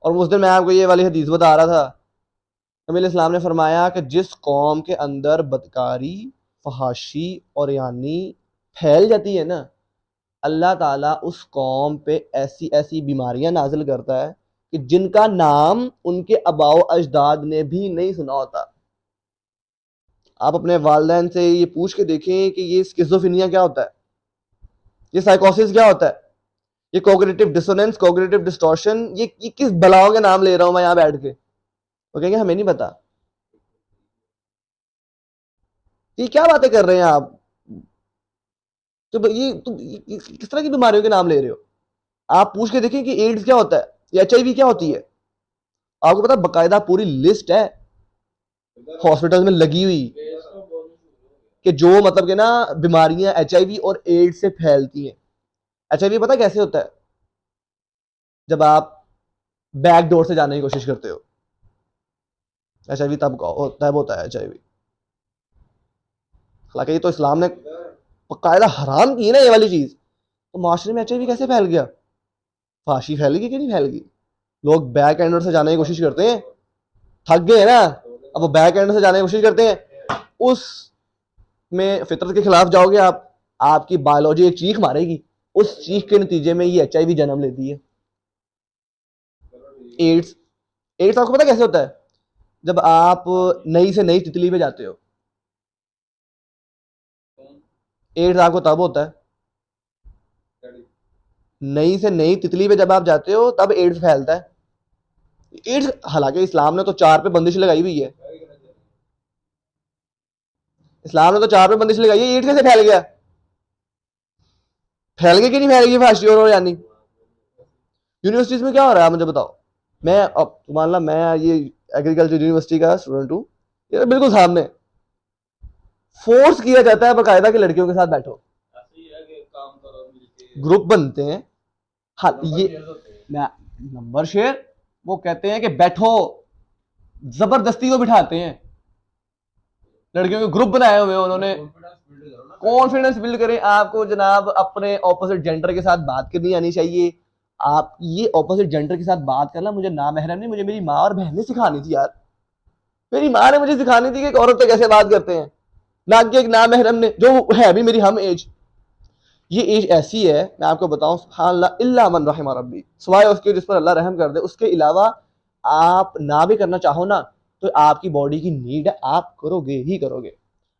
और उस दिन मैं आपको ये वाली हदीस बता रहा था, नबी इस्लाम ने फरमाया कि जिस कौम के अंदर बदकारी, फहाशी और यानी फैल जाती है ना, अल्लाह ताला उस कौम पे ऐसी ऐसी बीमारियां नाजिल करता है कि जिनका नाम उनके अबाओ अजदाद ने भी नहीं सुना होता। आप अपने वालिदैन से ये पूछ के देखें कि ये स्किज़ोफ्रेनिया क्या होता है, ये साइकोसिस क्या होता है, ये कोग्निटिव डिसोनेंस, कोग्निटिव डिस्टॉर्शन, ये किस बलाओं के नाम ले रहा हूं मैं यहाँ बैठ के। वो कहेंगे हमें नहीं पता। ये क्या बातें कर रहे हैं आप, तो ये किस तरह की बीमारियों के नाम ले रहे हो। आप पूछ के देखें कि एड्स क्या होता है, या HIV क्या होती है। आपको पता बकायदा पूरी लिस्ट है हॉस्पिटल में लगी हुई कि जो मतलब कि ना बीमारियां HIV और एड्स से फैलती हैं। HIV पता कैसे होता है, जब आप बैक डोर से जाने की कोशिश करते हो, HIV तब होता है HIV। हालांकि ये तो इस्लाम ने कायदा हराम की है ना ये वाली चीज, तो माशरे में एचआईवी कैसे फैल गया? फाशी फैलेगी कि नहीं फैलेगी? लोग बैक एंडर से जाने की कोशिश करते हैं, थक गए हैं ना, अब वो बैक एंडर से जाने की कोशिश करते हैं, उस में फितरत के खिलाफ जाओगे आप, आपकी बायोलॉजी एक चीख मारेगी, उस चीख के नतीजे में ये एचआईवी जन्म लेती है। एड्स, एड्स आपको पता कैसे होता है? जब आप नई से नई तितली पे जाते हो, एड्स आपको तब होता है, नई से नई तितली पे जब आप जाते हो तब एड्स फैलता है। एड्स, हालांकि इस्लाम ने तो 4 पे बंदिश लगाई हुई है, इस्लाम ने तो 4 पे बंदिश लगाई है, एड्स कैसे फैल गया? फैल गया कि नहीं फैल गई फाशी और यानी? यूनिवर्सिटीज में क्या हो रहा है मुझे बताओ। मैं अब मान ला मैं ये एग्रीकल्चर यूनिवर्सिटी का स्टूडेंट हूँ, ये बिल्कुल सामने फोर्स किया जाता है बकायदा कि लड़कियों के साथ बैठो, ऐसे ही है कि काम करो मिलके, ग्रुप बनते हैं। हाँ नंबर ये शेयर होते हैं। मैं नंबर शेयर, वो कहते हैं कि बैठो, जबरदस्ती को बिठाते हैं, लड़कियों के ग्रुप बनाए हुए हैं उन्होंने। कॉन्फिडेंस बिल्ड करो ना, कॉन्फिडेंस बिल्ड करें, आपको जनाब अपने ऑपोजिट जेंडर के साथ बात करनी आनी चाहिए। आप ये ऑपोजिट जेंडर के साथ बात करना मुझे नामहरम नहीं, मुझे मेरी माँ और बहन ने सिखानी थी यार, मेरी माँ ने मुझे सिखानी थी कि एक औरत से कैसे बात करते हैं, ना कि एक नामहरम ने जो है भी मेरी हम एज। ये एज ऐसी है, मैं आपको बताऊं, सुभान अल्लाह, इल्ला मन रहिमा रब्बी, सिवाय उसके जिस पर अल्लाह रहम कर दे, उसके अलावा आप ना भी करना चाहो ना तो आपकी बॉडी की नीड है, आप करोगे ही करोगे।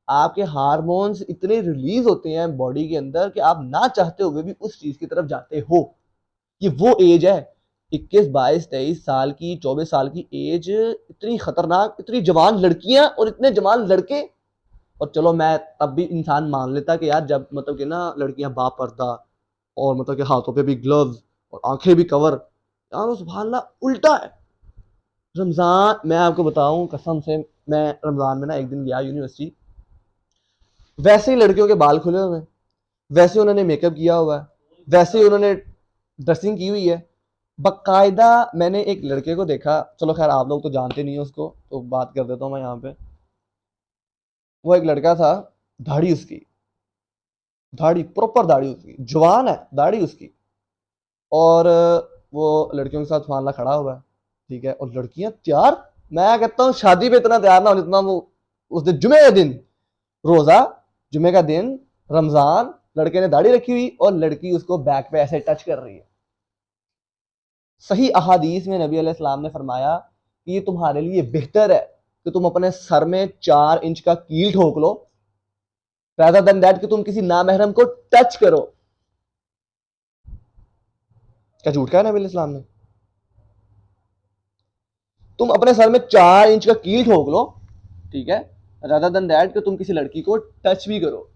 आपके हार्मोन्स इतने रिलीज होते हैं बॉडी के अंदर कि आप ना चाहते हुए भी उस चीज की तरफ जाते हो। ये वो एज है, 21, 22, 23 साल की, 24 साल की एज, इतनी खतरनाक, इतनी जवान लड़कियां और इतने जवान लड़के। और चलो मैं तब भी इंसान मान लेता कि यार जब मतलब कि ना लड़कियां बापर्दा और मतलब कि हाथों पे भी ग्लव्स और आंखें भी कवर, यार वो सुभान अल्लाह उल्टा है। रमजान, मैं आपको बताऊं कसम से, मैं रमजान में ना एक दिन गया यूनिवर्सिटी, वैसे ही लड़कियों के बाल खुले हुए हैं, वैसे उन्होंने मेकअप किया हुआ है, वैसे ही उन्होंने ड्रेसिंग की हुई है, बकायदा। मैंने एक लड़के को देखा, चलो खैर आप लोग तो जानते नहीं हो उसको, तो बात कर देता हूँ मैं यहाँ पे। वो एक लड़का था, दाढ़ी उसकी, दाढ़ी प्रॉपर दाढ़ी उसकी, जवान है दाढ़ी उसकी, और वो लड़कियों के साथ मामला खड़ा हुआ है, ठीक है, और लड़कियां तैयार, मैं कहता हूँ शादी पे इतना तैयार ना हो जितना वो उस दिन जुमे का दिन, रोजा, जुमे का दिन, रमजान, लड़के ने दाढ़ी रखी हुई और लड़की उसको बैक पे ऐसे टच कर रही है। सही अहादीस में नबी अलैहिस्सलाम ने फरमाया कि ये तुम्हारे लिए बेहतर है कि तुम अपने सर में 4 इंच का कील ठोक लो, rather than that कि तुम किसी नामहरम को टच करो। क्या झूठ कहा नबी अलैहिस्सलाम ने? तुम अपने सर में 4 इंच का कील ठोक लो, ठीक है, rather than that कि तुम किसी लड़की को टच भी करो।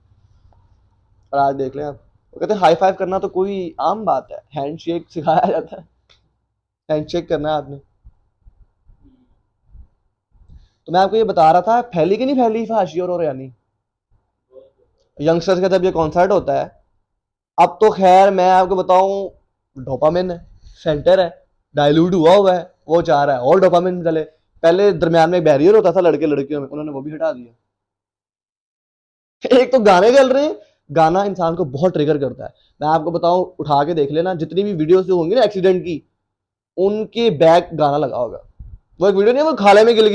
और आज देख लें आप, वो कहते हैं हाई फाइव करना तो कोई आम बात है, हैंडशेक सिखाया जाता है, हैंडशेक करना है आपने। तो मैं आपको ये बता रहा था, फैली कि नहीं फैली फाशी और यानी यंगस्टर्स का जब ये कॉन्सर्ट होता है, अब तो खैर मैं आपको बताऊं, डोपामिन है, सेंटर है, डाइल्यूट हुआ है, वो चाह रहा है और डोपामिन चले। पहले दरमियान में एक बैरियर होता था लड़के लड़कियों में, उन्होंने वो भी हटा दिया। एक तो गाने चल रहे हैं, गाना इंसान को बहुत ट्रिगर करता है। मैं आपको बताऊं, उठा के देख लेना जितनी भी वीडियोस जो होंगी ना एक्सीडेंट की, उनके बैक गाना लगा होगा। वो एक वीडियो नहीं है, वो खाले में गिर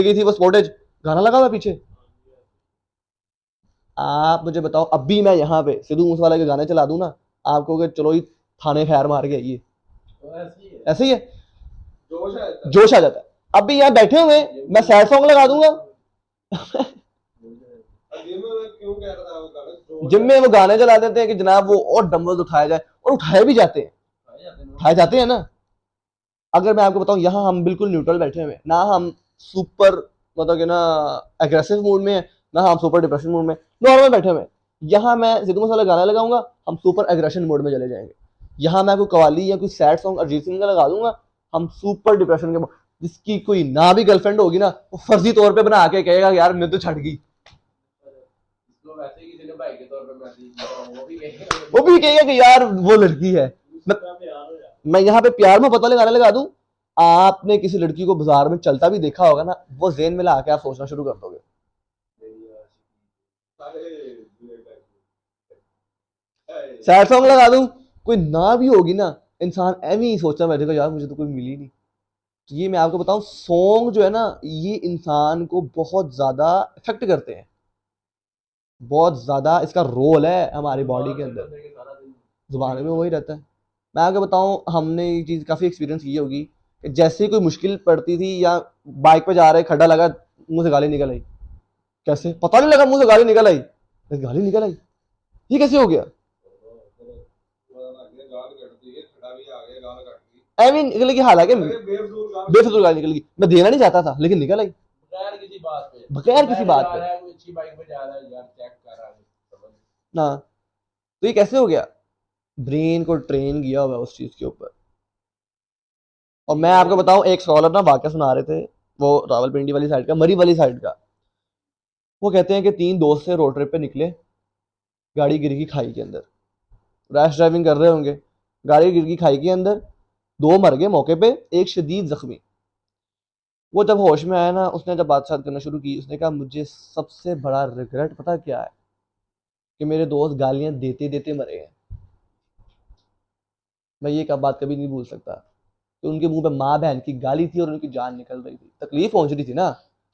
गई थी वो स्पॉटेज, गाना लगा हुआ पीछे। आप मुझे बताओ, अब भी मैं यहाँ पे सिद्धू मूसेवाला के गाने चला दूं ना, आपको कि चलो ही थाने खैर मार के आइए, तो ऐसे ही है, ऐसे ही है, जोश है इतना। जोश आ जाता है। अब भी यहाँ बैठे हुए मैं सैड सॉन्ग लगा दूंगा, जिम में क्यों कह रहा था वो गाना, जोश जिम है। में वो गाने चला देते हैं कि जनाब वो और डंबल्स उठाया जाए, और उठाए भी जाते हैं, खाए जाते हैं उठाए जाते हैं ना। अगर मैं आपको बताऊं, यहाँ हम बिल्कुल न्यूट्रल बैठे हुए हैं ना, हम सुपर मतलब कि ना एग्रेसिव मूड में है, ना हम सुपर डिप्रेशन मूड में, नॉर्मल बैठे हुए हैं। यहाँ मैं सिद्धू मूसेवाला गाना लगाऊंगा, हम सुपर एग्रेशन मोड में चले जाएंगे। यहाँ मैं कोई कवाली या कोई सैड सॉन्ग अरिजीत सिंह का लगा दूंगा, हम सुपर डिप्रेशन के, जिसकी कोई ना भी गर्लफ्रेंड होगी ना, वो फर्जी तौर पे बना के कहेगा यार मैं तो छट गई, इसको वैसे ही किसी ने भाई के तौर पे मैसेज किया, वो भी वो भी कहेगा कि यार वो लड़की है। मैं यहाँ पे प्यार में पता लगाने लगा दूं, आपने किसी लड़की को बाजार में चलता भी देखा होगा ना, वो जेन में ला के आप सोचना शुरू कर दोगे। सारे ये टाइप सैड सॉन्ग लगा दूं, कोई ना भी होगी ना, इंसान ऐਵੇਂ ही सोचता बैठेगा यार मुझे तो कोई मिली नहीं। तो ये मैं आपको बताऊं, सॉन्ग जो है ना ये इंसान को बहुत ज्यादा इफेक्ट करते हैं, बहुत ज्यादा इसका रोल है हमारी बॉडी के अंदर। जुबान में वही रहता है। मैं आपको बताऊं, हमने ये चीज काफी एक्सपीरियंस की होगी कि जैसे ही कोई मुश्किल पड़ती थी या बाइक पे जा रहे खड्डा लगा, मुंह से गाली निकल आई। कैसे पता नहीं लगा, मुंह से गाली निकल आई, गाली निकल आई, ये कैसे हो गया? आई मीन निकल गई, हालांकि बेफिजूल गाली निकल गई, मैं देना नहीं चाहता था लेकिन निकल आई बगैर किसी बात पे, बगैर किसी बात पे। कोई अच्छी बाइक पे जा रहा है यार, चेक कर रहा है ना तो ये कैसे हो गया? ब्रेन को ट्रेन किया हुआ है उस चीज के ऊपर। और मैं आपको बताऊं, एक स्कॉलर ना वाकया सुना रहे थे, वो रावलपिंडी वाली साइड का, मरी वाली साइड का। वो कहते हैं कि 3 दोस्त से रोड ट्रिप पे निकले, गाड़ी गिर गई खाई के अंदर, रैश ड्राइविंग कर रहे होंगे, गाड़ी गिर गई खाई के अंदर, 2 मर गए मौके पे, एक शदीद जख्मी। वो जब होश में आया ना, उसने जब बातचीत करना शुरू की, उसने कहा मुझे सबसे बड़ा रिग्रेट पता क्या है, कि मेरे दोस्त गालियां देते देते मरे हैं। मैं ये बात कभी नहीं भूल सकता कि उनके मुंह पे माँ बहन की गाली थी और उनकी जान निकल रही थी, तकलीफ पहुंच रही थी ना,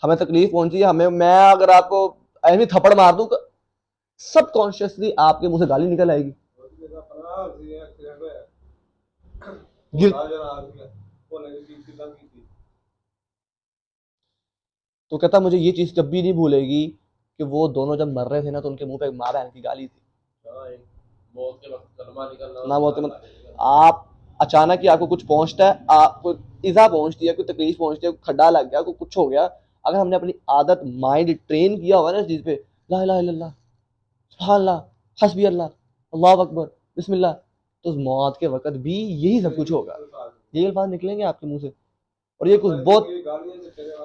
हमें तकलीफ पहुंची है, हमें, मैं अगर आपको ऐसे थप्पड़ मार दूं, सब कॉन्शियसली आपके मुंह से गाली निकल आएगी। तो कहता मुझे ये चीज कभी नहीं भूलेगी कि वो दोनों जब मर रहे थे ना, तो उनके मुंह पे माँ बहन की गाली थी। मौत के वक्त कलमा निकलना ना मौत के वक्त आप अचानक ही आपको कुछ पहुंचता है, आपको इजा पहुंचती है, कोई तकलीफ पहुंचती है, खड्डा लग गया, कोई कुछ हो गया, अगर हमने अपनी आदत माइंड ट्रेन किया हुआ ना इस चीज पे, ला इलाहा इल्लल्लाह, सुभान अल्लाह, हस्बी अल्लाह, अल्लाह अकबर, बिस्मिल्लाह, तो उस मौत के वक्त भी यही सब कुछ होगा, यही अल्फाज निकलेंगे आपके मुंह से। और ये कुछ बहुत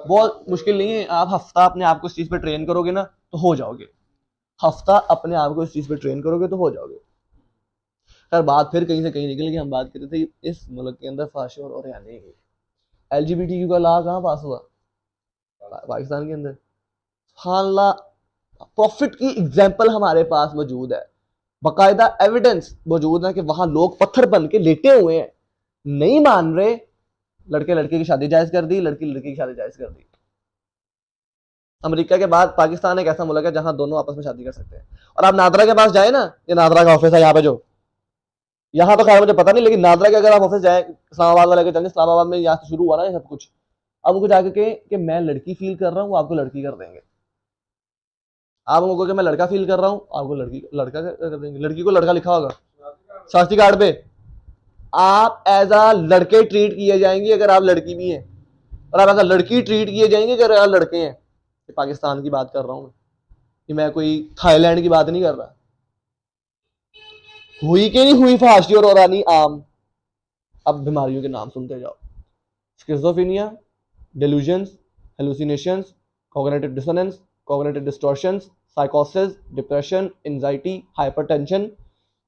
बहुत मुश्किल नहीं है, आप हफ्ता अपने आप को इस चीज पे ट्रेन करोगे ना तो हो जाओगे, हफ्ता अपने आप को इस चीज पे ट्रेन करोगे तो हो जाओगे। खैर बात फिर कहीं से कहीं निकल गई, हम बात कर रहे थे इस मुल्क के अंदर फाशी और हरियाणा की, एलजीबीटी का लॉ कहाँ पास हुआ? पाकिस्तान के अंदर। सुभान, प्रॉफिट की एग्जाम्पल हमारे पास मौजूद है, बाकायदा एविडेंस मौजूद है कि वहां लोग पत्थर बन के लेटे हुए हैं, नहीं मान रहे, लड़के लड़के की शादी जायज कर दी, लड़की लड़की की शादी जायज कर दी। अमेरिका के बाद पाकिस्तान एक ऐसा मुल्क है जहां दोनों आपस में शादी कर सकते हैं। और आप नादरा के पास जाए ना, ये नादरा का ऑफिस है यहाँ पे, जो यहाँ तो खैर मुझे पता नहीं, लेकिन नादरा के अगर आप ऑफिस जाए, इस्लामाबाद वाले के चलें, इस्लामाबाद में यहाँ से शुरू हुआ ना ये सब कुछ, अब उनको जाके के कि मैं लड़की फील कर रहा हूँ, आपको लड़की कर देंगे। आप उनको कि मैं लड़का फील कर रहा हूँ, आपको लड़की लड़का कर देंगे। लड़की को लड़का लिखा होगा शास्त्री कार्ड पे, आप एज अ लड़के ट्रीट किए जाएंगे अगर आप लड़की भी हैं, और आप एज अ लड़की ट्रीट किए जाएंगे अगर आप लड़के हैं। पाकिस्तान की बात कर रहा हूँ कि मैं कोई थाईलैंड की बात नहीं कर रहा। हुई कि नहीं हुई फाशी और औरानी आम? अब बीमारियों के नाम सुनते जाओ, schizophrenia, delusions, hallucinations, cognitive dissonance, cognitive distortions, साइकोसिस, डिप्रेशन, एंजाइटी, हाइपरटेंशन,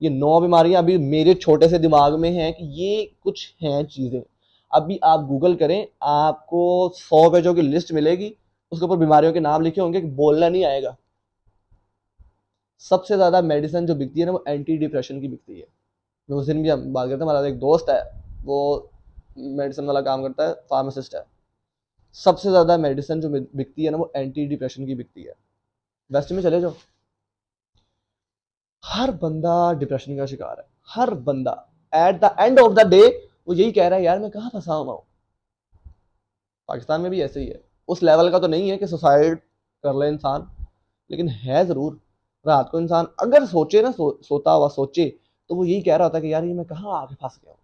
ये 9 बीमारियां अभी मेरे छोटे से दिमाग में हैं कि ये कुछ हैं चीजें। अभी आप गूगल करें, आपको 100 पेजों की लिस्ट मिलेगी, उसके ऊपर बीमारियों के नाम लिखे होंगे कि बोलना नहीं आएगा। सबसे ज्यादा मेडिसिन जो बिकती है ना, वो एंटी डिप्रेशन की बिकती है। मैं उस दिन भी हम बात करते हैं, हमारा एक दोस्त है, वो मेडिसिन वाला काम करता है, फार्मासिस्ट है। सबसे ज्यादा मेडिसिन जो बिकती है ना, वो एंटी डिप्रेशन की बिकती है। वेस्ट में चले जाओ, हर बंदा डिप्रेशन का शिकार है, हर बंदा। At the end of the day वो यही कह रहा है यार मैं कहाँ फंसा हुआ हूँ। पाकिस्तान में भी ऐसे ही है, उस लेवल का तो नहीं है कि सुसाइड कर ले इंसान, लेकिन है जरूर। रात को इंसान अगर सोचे ना, सोता हुआ सोचे, तो वो यही कह रहा होता है कि यार ये मैं कहाँ आके फंस गया हूँ,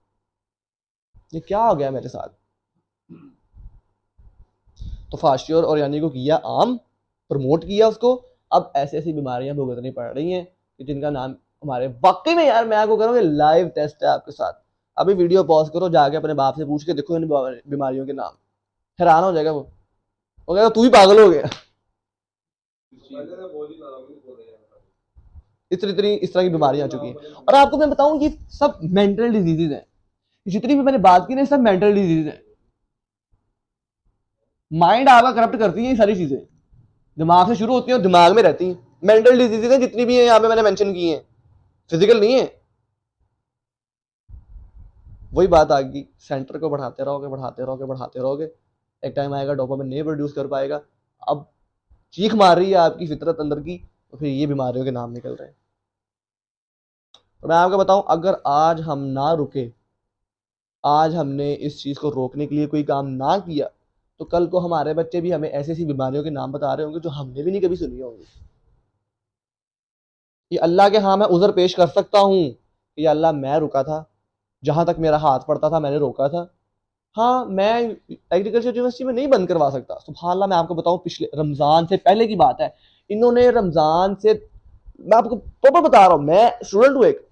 ये क्या हो गया मेरे साथ। तो फाशी और यानी को किया आम, प्रमोट किया उसको। अब ऐसी ऐसी बीमारियां भुगतनी पड़ रही हैं कि जिनका नाम हमारे, वाकई में यार मैं आपको कह रहा हूँ, लाइव टेस्ट है आपके साथ। अभी वीडियो पॉज करो, जाके अपने बाप से पूछ के देखो इन बीमारियों के नाम, हैरान हो जाएगा वो कहेगा तू ही पागल हो गया। इस तरह की बीमारियां आ चुकी हैं। और आपको मैं बताऊं, ये सब मेंटल डिजीजेज हैं, जितनी भी मैंने बात की ना, सब मेंटल डिजीज है। माइंड आपका करप्ट करती है ये सारी चीजें, दिमाग से शुरू होती हैं और दिमाग में रहती हैं। मेंटल डिजीजेज हैं जितनी भी हैं यहाँ पे मैंने मेंशन की हैं, फिजिकल नहीं है। वही बात आ गई, सेंटर को बढ़ाते रहोगे बढ़ाते रहोगे बढ़ाते रहोगे, एक टाइम आएगा डोपामिन नहीं प्रोड्यूस कर पाएगा, अब चीख मार रही है आपकी फितरत अंदर की, तो फिर ये बीमारियों के नाम निकल रहे हैं। तो मैं आपको बताऊं, अगर आज हम ना रुके, आज हमने इस चीज को रोकने के लिए कोई काम ना किया, तो कल को हमारे बच्चे भी हमें ऐसी ऐसी बीमारियों के नाम बता रहे होंगे जो हमने भी नहीं कभी सुनी होंगी। ये अल्लाह के हाँ मैं उज़र पेश कर सकता हूँ कि या अल्लाह मैं रुका था, जहां तक मेरा हाथ पड़ता था मैंने रोका था। हाँ, मैं एग्रीकल्चर यूनिवर्सिटी में नहीं बंद करवा सकता, सुभान अल्लाह। मैं आपको बताऊं, पिछले रमजान से पहले की बात है, इन्होंने रमजान से, मैं आपको प्रॉपर बता रहा हूँ, मैं स्टूडेंट हूँ एक,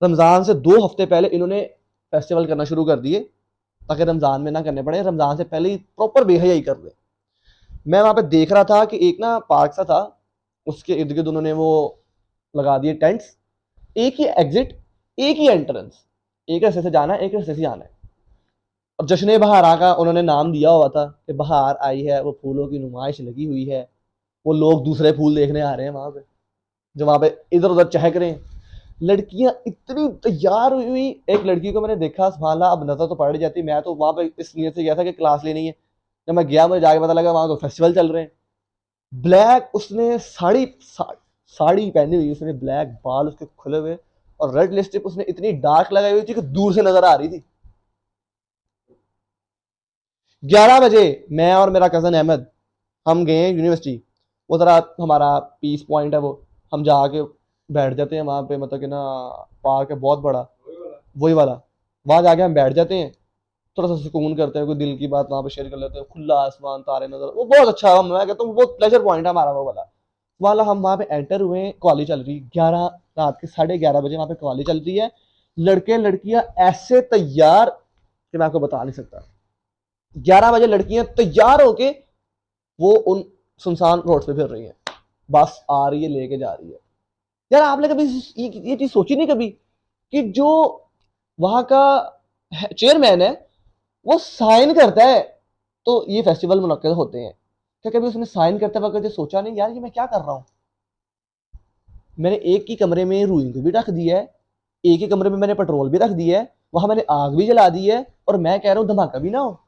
रमजान से 2 हफ्ते पहले इन्होंने फेस्टिवल करना शुरू कर दिए ताकि रमजान में ना करने पड़े, रमजान से पहले ही प्रॉपर बेहयाई कर दे। मैं वहां पे देख रहा था कि एक ना पार्क सा था, उसके इर्द गिर्द उन्होंने वो लगा दिए टेंट्स, एक ही एग्जिट एक ही एंट्रेंस, एक रास्ते से जाना है एक रास्ते से जाना है। और जश्न बहारा का उन्होंने नाम दिया हुआ था कि बहार आई है, वो फूलों की नुमाइश लगी हुई है, वो लोग दूसरे फूल देखने आ रहे हैं वहां पे, जो वहां पे इधर उधर चहक रहे हैं। लड़कियां इतनी तैयार हुई हुई, एक लड़की को मैंने देखा, सुभान अल्लाह, अब नजर तो पड़ ही जाती। मैं तो वहां पे इस नीयत से गया था कि क्लास लेनी है, जब मैं गया मुझे जाके पता लगा वहां तो फेस्टिवल चल रहे हैं। ब्लैक उसने साड़ी पहनी हुई, उसने ब्लैक, बाल उसके खुले हुए, और रेड लिपस्टिक उसने इतनी डार्क लगाई हुई थी कि दूर से नजर आ रही थी। 11 बजे मैं और मेरा कजन अहमद हम गए यूनिवर्सिटी, वो जरा हमारा पीस पॉइंट है, वो हम जाके बैठ जाते हैं वहां पे, मतलब कि ना पार्क है बहुत बड़ा, वही वाला, वहां जाके हम बैठ जाते हैं, थोड़ा सा सुकून करते हैं, कोई दिल की बात वहां पे शेयर कर लेते हैं, खुला आसमान, तारे नजर, वो बहुत अच्छा है। मैं कहता हूँ बहुत प्लेजर पॉइंट है हमारा वो वाला। हम वहां पे एंटर हुए, कॉलेज चल रही, 11 रात के 11:30 बजे वहां पे कॉलेज चल रही है। लड़के लड़कियां ऐसे तैयार कि मैं आपको बता नहीं सकता। 11 बजे लड़कियां तैयार होके वो उन सुनसान रोड पे फिर रही है, बस आ रही है लेके जा रही है। यार आपने कभी ये चीज सोची नहीं कभी कि जो वहां का चेयरमैन है वो साइन करता है तो ये फेस्टिवल मुनक्किद होते हैं, क्या कभी उसने साइन करते वक्त ये सोचा नहीं यार ये मैं क्या कर रहा हूं? मैंने एक ही कमरे में रूइंग भी रख दी है, एक ही कमरे में मैंने पेट्रोल भी रख दिया है, वहां मैंने आग भी जला दी है, और मैं कह रहा हूं धमाका भी ना हो।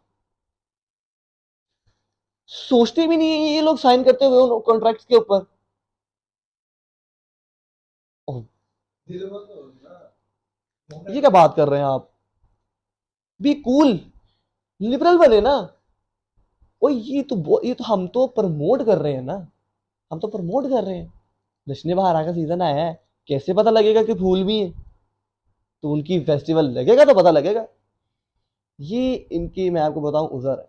सोचते भी नहीं है ये लोग साइन करते हुए उन कॉन्ट्रैक्ट्स के ऊपर। ओह, दिल मत हो ना। ये क्या बात कर रहे हैं आप? बी कूल, लिबरल बने ना। और ये तो हम तो प्रमोट कर रहे हैं ना, हम तो प्रमोट कर रहे हैं। जश्न बहारा का सीजन आया है, कैसे पता लगेगा कि फूल भी है? तो उनकी फेस्टिवल लगेगा तो पता लगेगा। ये इनकी मैं आपको बताऊं उज़र है।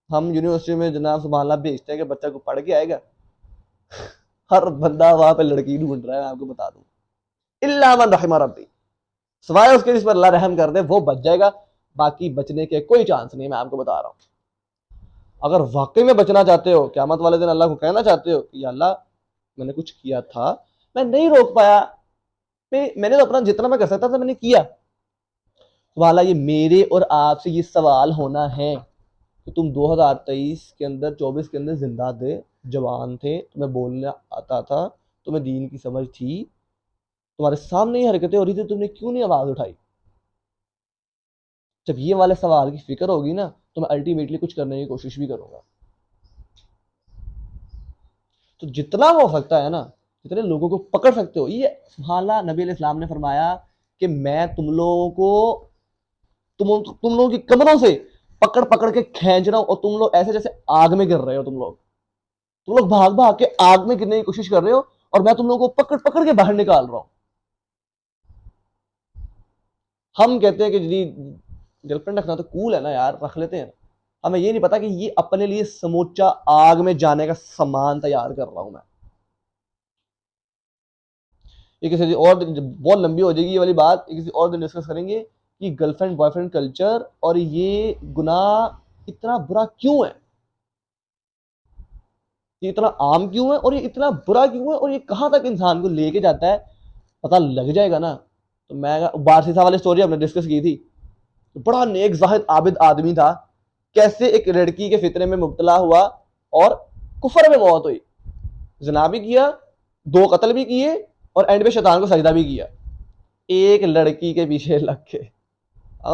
हम यूनिवर्सिटी में जनाब सुभान अल्लाह भेजते हैं कि बच्चा को पढ़ के आएगा, हर बंदा वहां पे लड़की ढूंढ रहा है, मैं आपको बता दूं, इल्ला मन रहिमा रब्बी, सिवाय उसके जिस पर अल्लाह रहम कर दे वो बच जाएगा, बाकी बचने के कोई चांस नहीं। मैं आपको बता रहा हूं, अगर वाकई में बचना चाहते हो, क़यामत वाले दिन अल्लाह को कहना चाहते हो कि या अल्लाह मैंने कुछ किया था, मैं नहीं रोक पाया, मैंने तो अपना जितना मैं कर सकता था मैंने किया, वाला ये मेरे और आपसे ये सवाल होना है कि तुम 2023 के अंदर 24 के अंदर जिंदा थे, जवान थे, तुम्हें बोलना आता था, तुम्हें दीन की समझ थी, तुम्हारे सामने ही हरकतें हो रही थी, तुमने क्यों नहीं आवाज उठाई? जब ये वाले सवाल की फिक्र होगी ना तो मैं अल्टीमेटली कुछ करने की कोशिश भी करूंगा। तो जितना हो सकता है ना, जितने लोगों को पकड़ सकते हो, ये सुभान अल्लाह, नबी अलैहि सलाम ने फरमाया कि मैं तुम लोगों को तुम लोगों की कमरों से पकड़ पकड़ के खींच रहा हूं, और तुम लोग ऐसे जैसे आग में गिर रहे हो, तुम लोग भाग भाग के आग में गिरने की कोशिश कर रहे हो, और मैं तुम लोगों को पकड़ पकड़ के बाहर निकाल रहा हूं। हम कहते हैं कि जी गर्लफ्रेंड रखना तो कूल है ना यार, रख लेते हैं। हमें ये नहीं पता कि ये अपने लिए समूचा आग में जाने का सामान तैयार कर रहा हूं मैं। ये किसी और बहुत लंबी हो जाएगी ये वाली बात, ये किसी और दिन डिस्कस करेंगे कि गर्लफ्रेंड बॉयफ्रेंड कल्चर और ये गुनाह इतना बुरा क्यों है, ये इतना आम क्यों है, और ये इतना बुरा क्यों है, और ये कहां तक इंसान को लेके जाता है, पता लग जाएगा ना। तो मैं बारसीसा वाली स्टोरी हमने डिस्कस की थी, तो बड़ा नेक जाहिद आबिद आदमी था, कैसे एक लड़की के फितरे में मुब्तला हुआ और कुफर में मौत हुई, जना भी किया, 2 कत्ल भी किए, और एंड पे शैतान को सजदा भी किया। एक लड़की के पीछे लग के,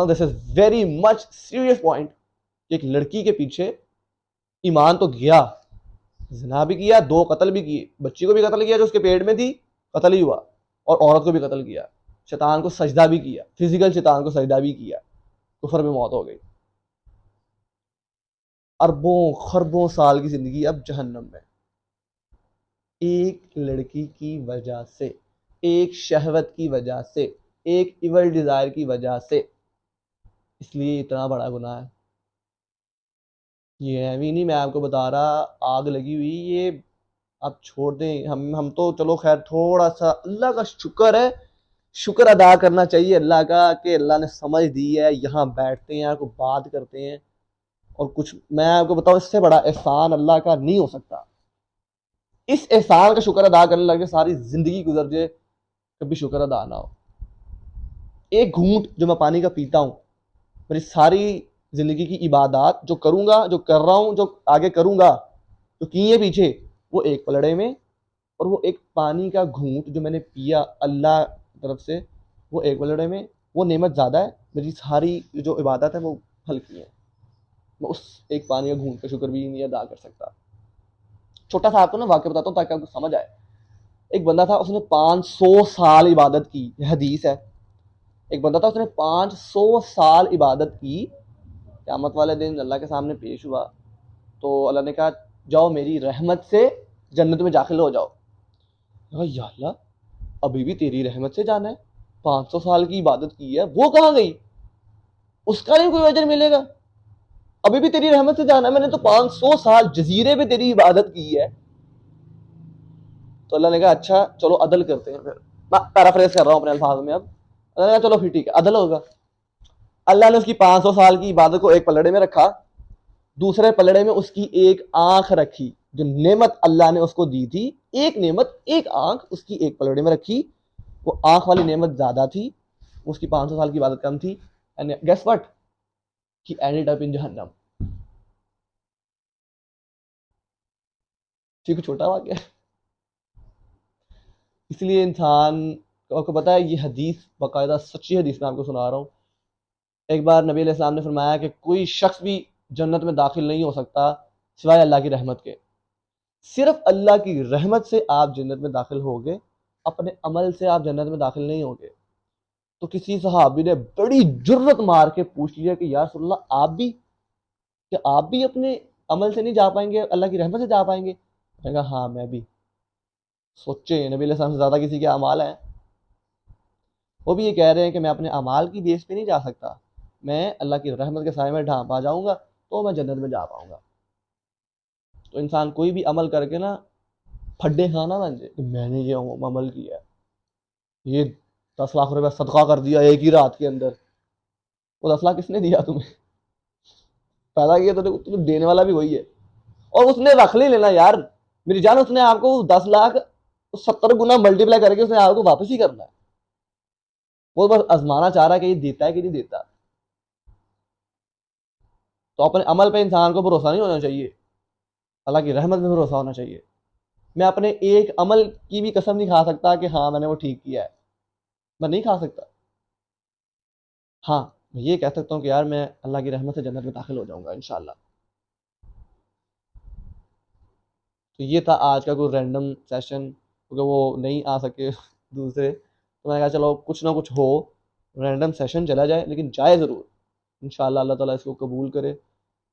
this is very much serious point. एक लड़की के पीछे ईमान तो गया, जिना भी किया, 2 कत्ल भी किए, बच्ची को भी कत्ल किया जो उसके पेट में थी, कत्ल ही हुआ, और औरत को भी कत्ल किया, शैतान को सजदा भी किया, फिजिकल शैतान को सजदा भी किया, कुफर में मौत हो गई। अरबों खरबों साल की जिंदगी अब जहन्नम में, एक लड़की की वजह से, एक शहवत की वजह से, एक इवल डिजायर की वजह से। इसलिए इतना बड़ा गुनाह है ये। है भी नहीं, मैं आपको बता रहा, आग लगी हुई ये आप छोड़ दें। हम तो चलो खैर थोड़ा सा अल्लाह का शुक्र है, शुक्र अदा करना चाहिए अल्लाह का कि अल्लाह ने समझ दी है, यहाँ बैठते हैं, आपको बात करते हैं। और कुछ मैं आपको बताऊं, इससे बड़ा एहसान अल्लाह का नहीं हो सकता। इस एहसान का शुक्र अदा करने लगे सारी जिंदगी गुजर जाए, कभी शुक्र अदा ना हो। एक घूंट जो मैं पानी का पीता हूं, मेरी सारी जिंदगी की इबादत जो करूंगा, जो कर रहा हूं, जो आगे करूंगा, जो किए पीछे, वो एक पलड़े में, और वो एक पानी का घूंट जो मैंने पिया अल्लाह की तरफ से, वो एक पलड़े में, वो नेमत ज़्यादा है। मेरी सारी जो इबादत है वो हल्की है। मैं उस एक पानी का घूंट का शुक्र भी नहीं अदा कर सकता। छोटा सा आपको ना वाक्य बताता हूँ ताकि आपको समझ आए। एक बंदा था, उसने 500 साल इबादत की, हदीस है। एक बंदा था, उसने 500 साल इबादत की, क़यामत वाले दिन अल्लाह के सामने पेश हुआ, तो अल्लाह ने कहा जाओ मेरी रहमत से जन्नत में दाखिल हो जाओ। या अल्लाह, अभी भी तेरी रहमत से जाना है, 500 साल की इबादत की है, वो कहाँ गई, उसका नहीं कोई वजह मिलेगा, अभी भी तेरी रहमत से जाना है, मैंने तो 500 साल जजीरे पे तेरी इबादत की है। तो अल्लाह ने कहा अच्छा चलो अदल करते हैं। फिर मैं पैराफ्रेज कर रहा हूँ अपने अल्फाज में। अब अल्लाह ने कहा चलो फिर ठीक है, अदल होगा। अल्लाह ने उसकी 500 साल की इबादत को एक पलड़े में रखा, दूसरे पलड़े में उसकी एक आंख रखी, जो नेमत अल्लाह ने उसको दी थी, एक नेमत, एक आंख, उसकी एक पलड़े में रखी। वो आंख वाली नेमत ज्यादा थी, उसकी 500 साल की इबादत कम थी, and guess what, he ended up in जहन्नम। ठीक, छोटा वाक्य है। इसलिए इंसान, आपको पता है ये हदीस बाकायदा सच्ची हदीस मैं आपको सुना रहा हूँ। एक बार नबी अलैहिस्सलाम ने फरमाया कि कोई शख्स भी जन्नत में दाखिल नहीं हो सकता सिवाय अल्लाह की रहमत के। सिर्फ अल्लाह की रहमत से आप जन्नत में दाखिल होगे, अपने अमल से आप जन्नत में दाखिल नहीं होगे। तो किसी सहाबी ने बड़ी जुर्रत मार के पूछ लिया कि या रसूलल्लाह आप भी, क्या आप भी अपने अमल से नहीं जा पाएंगे, अल्लाह की रहमत से जा पाएंगे? मैंने कहा हाँ मैं भी। सोचे नबी अलैहिस्सलाम से ज़्यादा किसी के अमाल हैं, वो भी ये कह रहे हैं कि मैं अपने अमाल की बेस पे नहीं जा सकता, मैं अल्लाह की रहमत के साए में ढांप आ जाऊंगा तो मैं जन्नत में जा पाऊंगा। तो इंसान कोई भी अमल करके ना फड्डे खाना बन जाए कि मैंने ये अमल किया, ये 10 लाख रुपया सदका कर दिया एक ही रात के अंदर। वो 10 लाख किसने दिया तुम्हें? पैदा किया तो तुम्हें देने वाला भी वही है, और उसने रख ले लेना यार मेरी जान, उसने आपको 10 लाख 70 गुना मल्टीप्लाई करके उसने आपको वापस ही करना है। वो बस आजमाना चाह रहा है कि ये देता है कि नहीं देता। तो अपने अमल पे इंसान को भरोसा नहीं होना चाहिए, अल्लाह की रहमत में भरोसा होना चाहिए। मैं अपने एक अमल की भी कसम नहीं खा सकता कि हाँ मैंने वो ठीक किया है, मैं नहीं खा सकता। हाँ मैं ये कह सकता हूँ कि यार मैं अल्लाह की रहमत से जन्नत में दाखिल हो जाऊंगा इंशाल्लाह। तो ये था आज का कोई रैंडम सेशन, क्योंकि वो नहीं आ सके दूसरे, तो मैंने कहा चलो कुछ ना कुछ हो, रैंडम सेशन चला जाए, लेकिन जाए ज़रूर इंशाल्लाह। अल्लाह ताला इसको कबूल करे।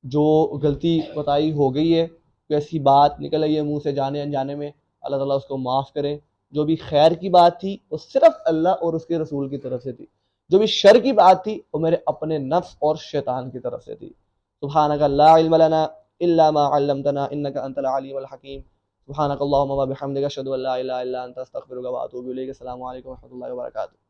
जो गलती बताई हो गई है, कोई ऐसी बात निकल आई है मुंह से जाने अनजाने में, अल्लाह ताला उसको माफ़ करे। जो भी खैर की बात थी वो सिर्फ अल्लाह और उसके रसूल की तरफ से थी, जो भी शर की बात थी वो मेरे अपने नफ्स और शैतान की तरफ से थी। सुब्हानका ला इल्म लना इल्ला मा अल्लमतना इन्नका अंतल अलीमुल हकीम। सुब्हानकल्लाहुम्मा व बिहम्दिका अशहदु अल्ला इलाहा इल्ला अंता अस्तगफिरुका व अतूबु इलैक। अस्सलामु अलैकुम व रहमतुल्लाहि व बरकातुहू।